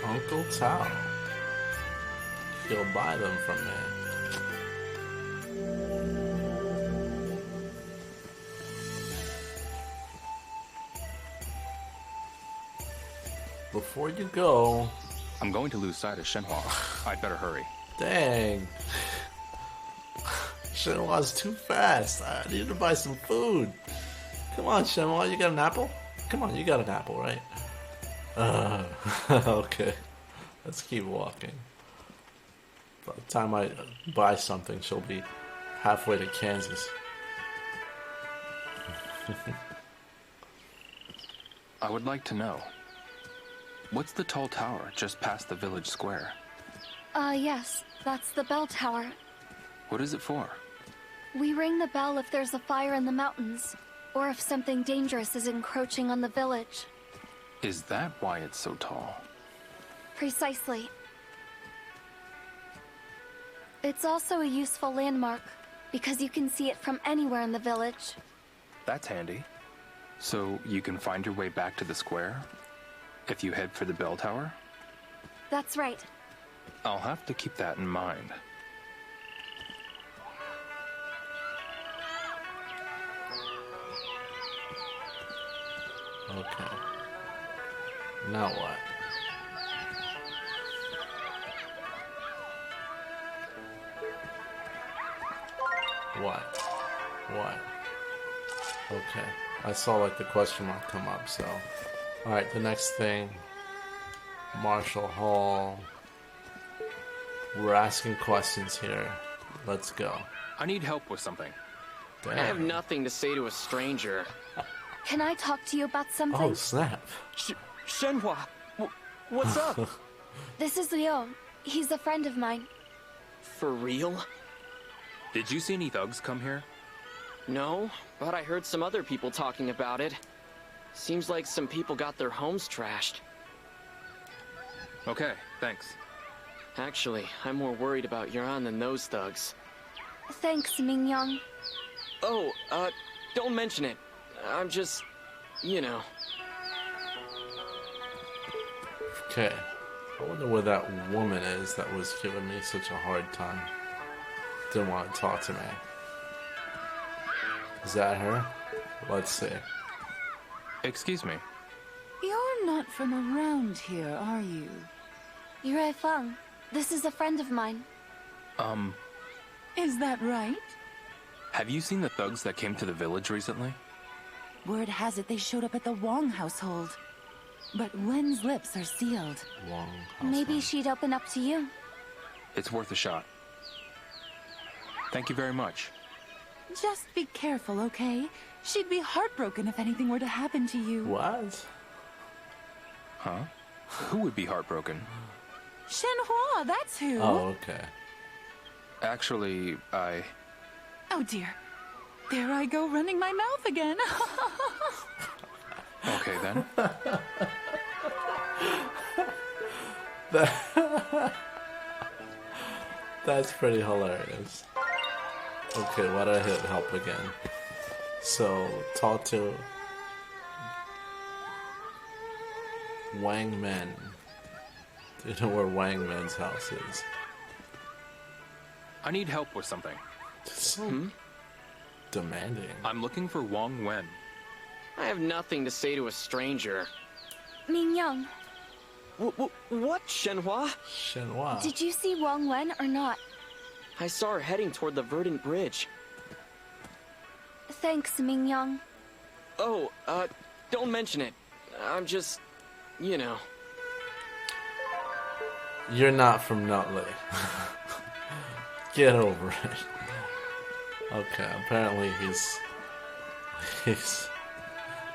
Uncle Tao. He'll buy them from me. Before you go... I'm going to lose sight of Shenhua. I'd better hurry. Dang. Shenhua's too fast. I need to buy some food. Come on, Shenhua, you got an apple? Come on, you got an apple, right? Okay. Let's keep walking. By the time I buy something, she'll be halfway to Kansas. I would like to know. What's the tall tower just past the village square? Yes, that's the bell tower. What is it for? We ring the bell if there's a fire in the mountains, or if something dangerous is encroaching on the village. Is that why it's so tall? Precisely. It's also a useful landmark, because you can see it from anywhere in the village. That's handy. So you can find your way back to the square? If you head for the bell tower? That's right. I'll have to keep that in mind. Okay. Now what? What? Okay. I saw like the question mark come up, so... Alright, the next thing... Marshall Hall... We're asking questions here. Let's go. I need help with something. Damn. I have nothing to say to a stranger. Can I talk to you about something? Oh, snap. Shenhua, what's up? This is Leo. He's a friend of mine. For real? Did you see any thugs come here? No, but I heard some other people talking about it. Seems like some people got their homes trashed. Okay, thanks. Actually, I'm more worried about Yuan than those thugs. Thanks, Mingyang. Oh, don't mention it. I'm just, you know. Okay. I wonder where that woman is that was giving me such a hard time. Didn't want to talk to me. Is that her? Let's see. Excuse me. You're not from around here, are you? Yurei Feng. This is a friend of mine. Is that right? Have you seen the thugs that came to the village recently? Word has it they showed up at the Wong household. But Wen's lips are sealed. Wong Maybe she'd open up to you. It's worth a shot. Thank you very much. Just be careful, okay? She'd be heartbroken if anything were to happen to you. What? Huh? Who would be heartbroken? Shenhua, that's who. Oh, okay. Actually, Oh dear. There I go running my mouth again. Okay then. That's pretty hilarious. Okay, why did I hit help again? So, talk to Wang Men. Do you know where Wang Men's house is? I need help with something. So demanding. I'm looking for Wong Wen. I have nothing to say to a stranger. Mingyang. What, Shenhua? Shenhua. Did you see Wang Wen or not? I saw her heading toward the Verdant Bridge. Thanks, Mingyang. Oh, don't mention it. I'm just, you know. You're not from Nutley. Get over it. Okay, apparently he's this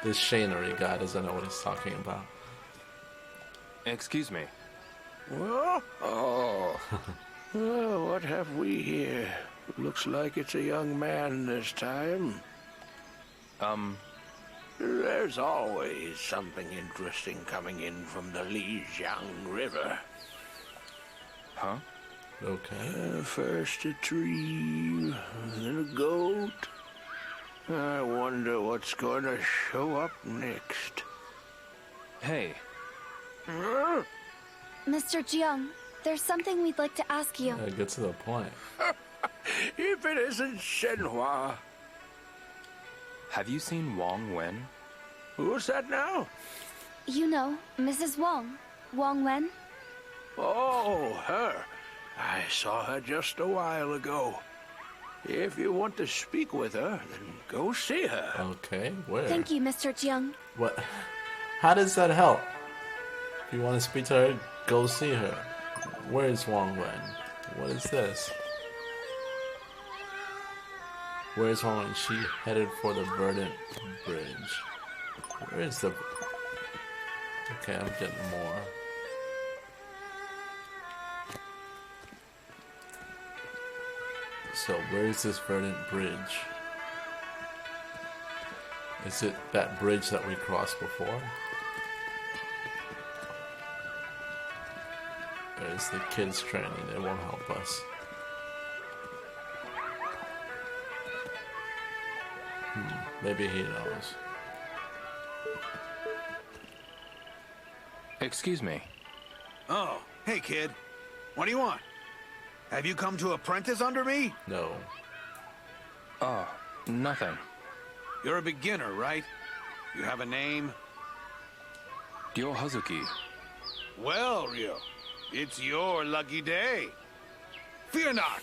Shanery guy doesn't know what he's talking about. Excuse me. Well, well, what have we here? Looks like it's a young man this time. There's always something interesting coming in from the Lijiang River. Huh? Okay. First a tree, then a goat. I wonder what's going to show up next. Hey. Mr. Jiang, there's something we'd like to ask you. Yeah, get to the point. If it isn't Shenhua. Have you seen Wang Wen? Who's that now? You know, Mrs. Wang. Wang Wen. Oh, her. I saw her just a while ago. If you want to speak with her, then go see her. Okay, where? Thank you, Mr. Jiang. What? How does that help? If you want to speak to her, go see her. Where is Wang Wen? What is this? Where is Wang Wen? She headed for the Verdant Bridge. Where is the... Okay, I'm getting more. So, where is this Verdant Bridge? Is it that bridge that we crossed before? There's the kids training, they won't help us. Maybe he knows. Excuse me. Oh, hey kid. What do you want? Have you come to apprentice under me? No. Oh, nothing. You're a beginner, right? You have a name? Ryo Hazuki. Well, Ryo, it's your lucky day. Fear not,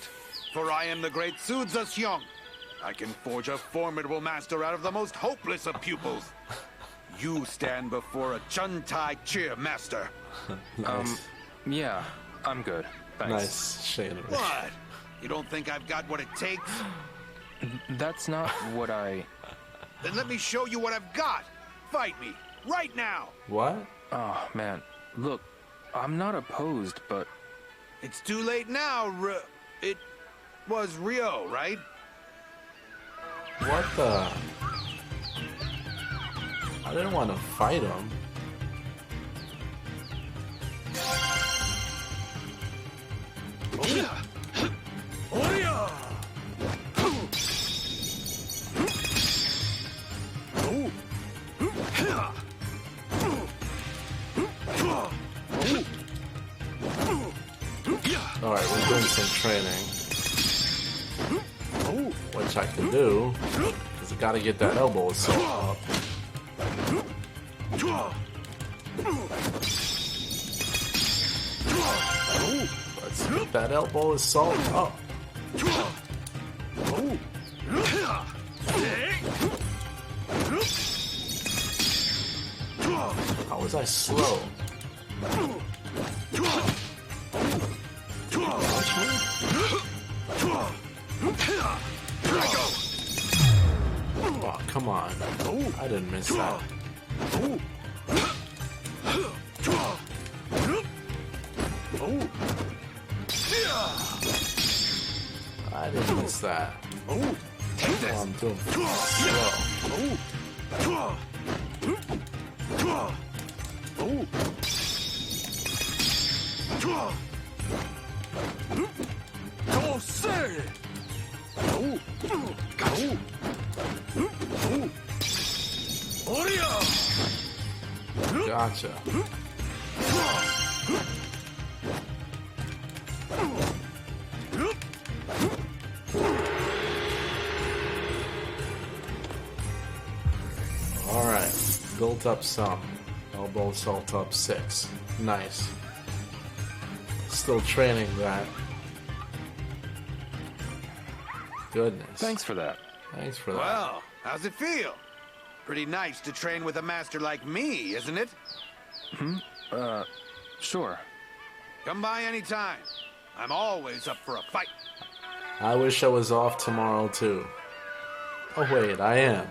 for I am the great Sudza Xiong. I can forge a formidable master out of the most hopeless of pupils. You stand before a Chuntai Cheer master. Nice. Yeah, I'm good. Thanks. Nice, Shane. What? You don't think I've got what it takes? That's not what I... Then let me show you what I've got. Fight me, right now. What? Oh, man. Look, I'm not opposed, but... It's too late now, It was Ryo, right? What the? I didn't want to fight him. Alright, we're doing some training. Which I can do, because I gotta get that elbow assault up. Let's get that elbow assault up. How was I slow? Oh, come on. I didn't miss that. I didn't miss that. Oh, I'm doing slow. Gotcha. Alright, built up some. Elbow salt up 6. Nice. Still training that. Goodness. Thanks for that. Thanks for that. Well, how's it feel? Pretty nice to train with a master like me, isn't it? Sure. Come by anytime. I'm always up for a fight. I wish I was off tomorrow too. Oh wait, I am.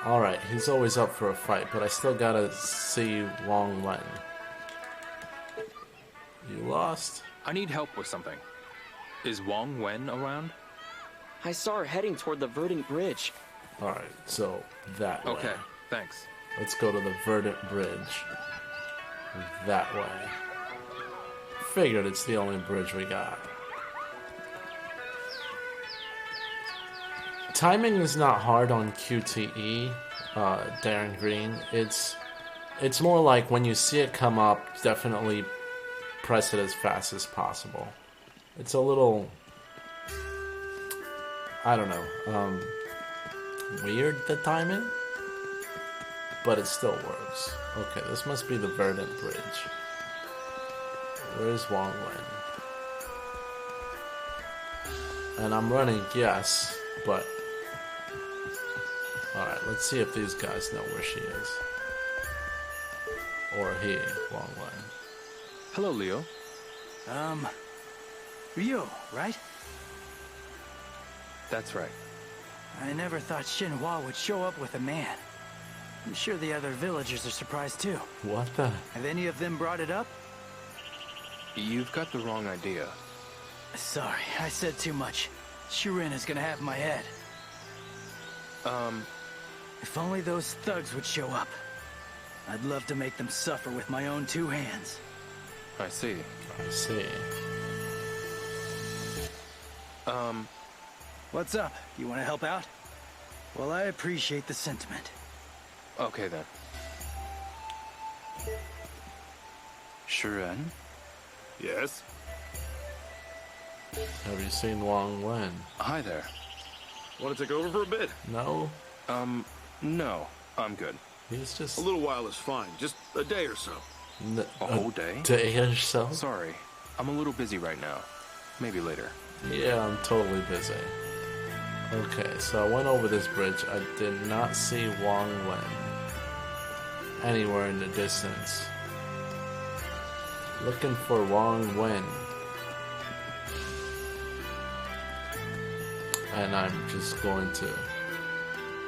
Alright, he's always up for a fight, but I still gotta see Wong Wen. You lost? I need help with something. Is Wong Wen around? I saw her heading toward the Verdant Bridge. Alright, so that way. Okay, thanks. Let's go to the Verdant Bridge. That way. Figured it's the only bridge we got. Timing is not hard on QTE, Darren Green. It's more like when you see it come up, definitely press it as fast as possible. It's a little, I don't know, weird, the timing, but it still works. Okay, this must be the Verdant Bridge. Where's Wong Wen? And I'm running yes, but alright, let's see if these guys know where she is. Or he, Wong Wen. Hello, Leo. Ryo, right? That's right. I never thought Shenhua would show up with a man. I'm sure the other villagers are surprised too. What the? Have any of them brought it up? You've got the wrong idea. Sorry, I said too much. Shirin is gonna have my head. If only those thugs would show up. I'd love to make them suffer with my own two hands. I see. I see. What's up? You want to help out? Well, I appreciate the sentiment. Okay then. Shiren? Yes? Have you seen Wong Wen? Hi there. Want to take over for a bit? No? No. I'm good. He's just... A little while is fine. Just a day or so. A whole day? Day or so? Sorry. I'm a little busy right now. Maybe later. Yeah, I'm totally busy. Okay, so I went over this bridge. I did not see Wong Wen anywhere in the distance. Looking for Wong Wen. And I'm just going to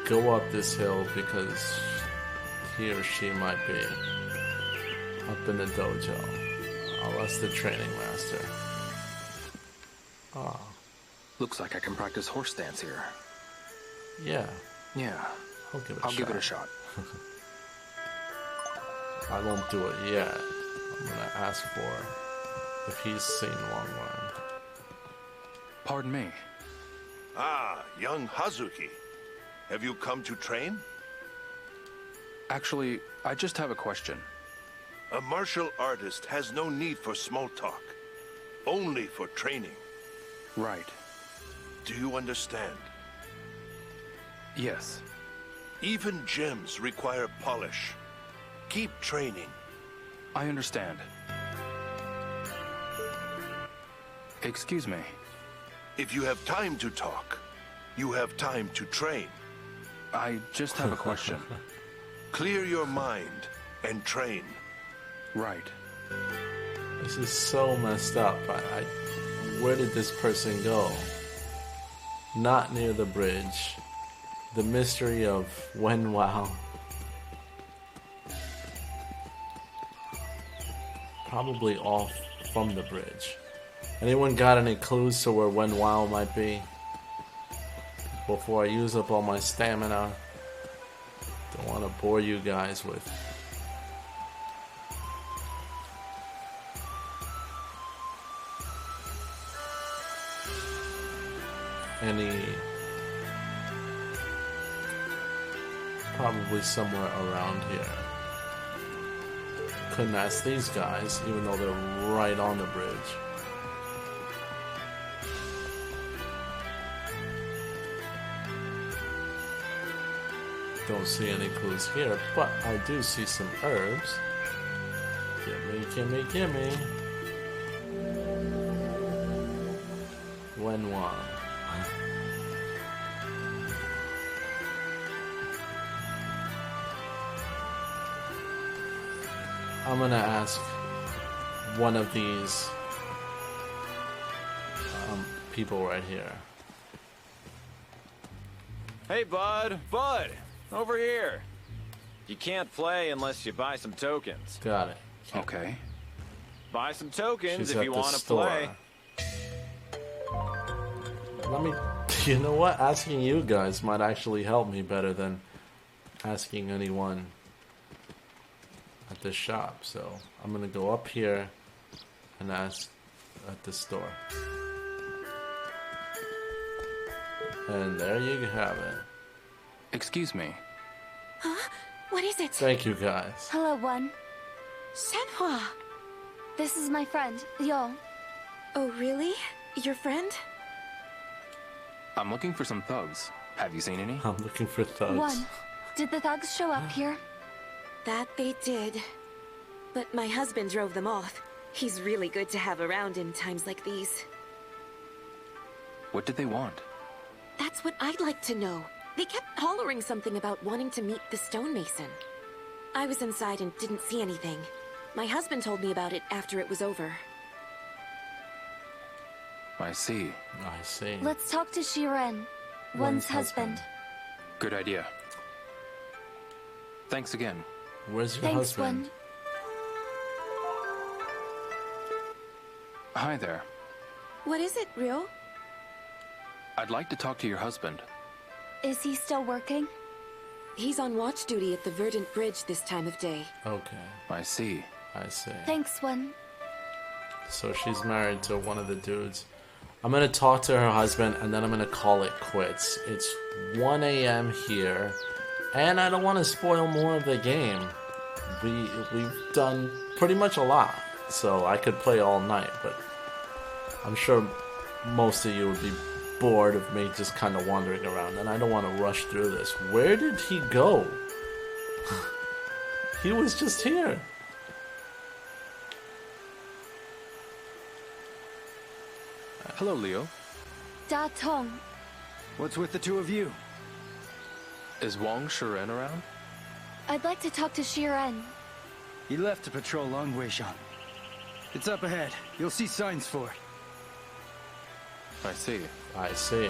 go up this hill because he or she might be up in the dojo. Unless the training master. Oh. Looks like I can practice horse dance here. Yeah. Yeah. I'll give it a shot. I won't do it yet. I'm gonna ask for if he's seen Wong Wen. Pardon me. Ah, young Hazuki. Have you come to train? Actually, I just have a question. A martial artist has no need for small talk. Only for training. Right. Do you understand? Yes. Even gems require polish. Keep training. I understand. Excuse me. If you have time to talk, you have time to train. I just have a question. Clear your mind and train. Right. This is so messed up. Where did this person go? Not near the bridge. The mystery of Wen Wao. Probably off from the bridge. Anyone got any clues to where Wen Wao might be? Before I use up all my stamina. Don't want to bore you guys with any... Probably somewhere around here. Couldn't ask these guys, even though they're right on the bridge. Don't see any clues here, but I do see some herbs. Gimme, gimme, gimme. When one. I'm gonna ask one of these people right here. Hey, bud, over here. You can't play unless you buy some tokens. Got it. Okay. Buy some tokens She's if at you the want to store. play. Let me. You know what? Asking you guys might actually help me better than asking anyone at the shop. So I'm gonna go up here and ask at the store. And there you have it. Excuse me. Huh? What is it? Thank you guys. Hello, One. Shenhua! This is my friend, Yo. Oh, really? Your friend? I'm looking for some thugs. Have you seen any? I'm looking for thugs. One. Did the thugs show up here? That they did. But my husband drove them off. He's really good to have around in times like these. What did they want? That's what I'd like to know. They kept hollering something about wanting to meet the stonemason. I was inside and didn't see anything. My husband told me about it after it was over. I see. I see. Let's talk to Shiren, One's husband. Good idea. Thanks again. Where's your Thanks, husband? One. Hi there. What is it, Ryo? I'd like to talk to your husband. Is he still working? He's on watch duty at the Verdant Bridge this time of day. Okay. I see. I see. Thanks, One. So she's married to one of the dudes. I'm gonna talk to her husband and then I'm gonna call it quits. It's 1 a.m. here, and I don't want to spoil more of the game. We've done pretty much a lot, so I could play all night, but I'm sure most of you would be bored of me just kind of wandering around, and I don't want to rush through this. Where did he go? He was just here. Hello, Leo. Da Tong. What's with the two of you? Is Wong Shiren around? I'd like to talk to Shiren. He left to patrol Long Weishan. It's up ahead. You'll see signs for it. I see. I see.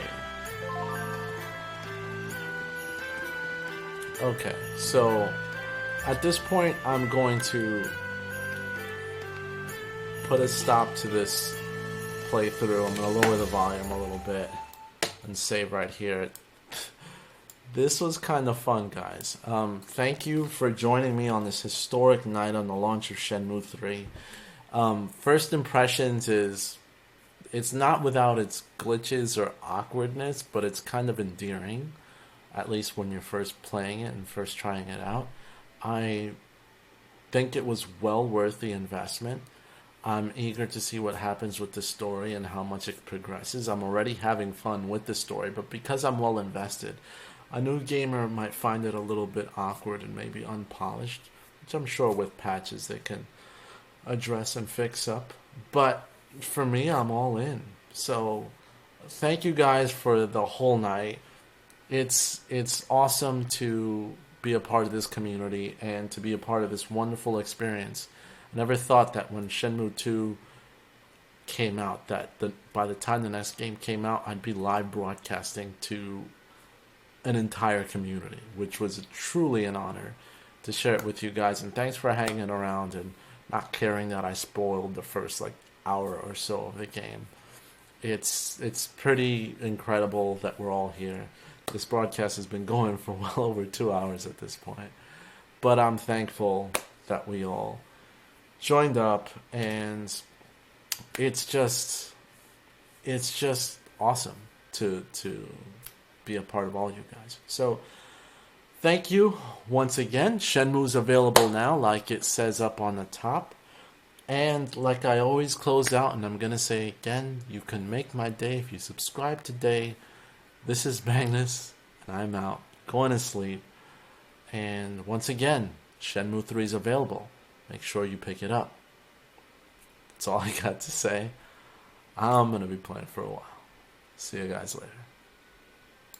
Okay, so at this point, I'm going to put a stop to this playthrough. I'm going to lower the volume a little bit and save right here. This was kind of fun, guys. Thank you for joining me on this historic night on the launch of Shenmue 3. First impressions is, it's not without its glitches or awkwardness, but it's kind of endearing, at least when you're first playing it and first trying it out. I think it was well worth the investment. I'm eager to see what happens with the story and how much it progresses. I'm already having fun with the story, but because I'm well invested, a new gamer might find it a little bit awkward and maybe unpolished, which I'm sure with patches they can address and fix up. But for me, I'm all in. So thank you guys for the whole night. It's awesome to be a part of this community and to be a part of this wonderful experience. I never thought that when Shenmue 2 came out, that by the time the next game came out, I'd be live broadcasting to an entire community, which was truly an honor to share it with you guys. And thanks for hanging around and not caring that I spoiled the first hour or so of the game. It's pretty incredible that we're all here. This broadcast has been going for well over 2 hours at this point, but I'm thankful that we all joined up, and it's just awesome to be a part of all you guys. So thank you once again. Shenmue's available now, like it says up on the top. And like I always close out, and I'm going to say again, you can make my day if you subscribe today. This is Magnus, and I'm out. Going to sleep. And once again, Shenmue 3 is available. Make sure you pick it up. That's all I got to say. I'm going to be playing for a while. See you guys later.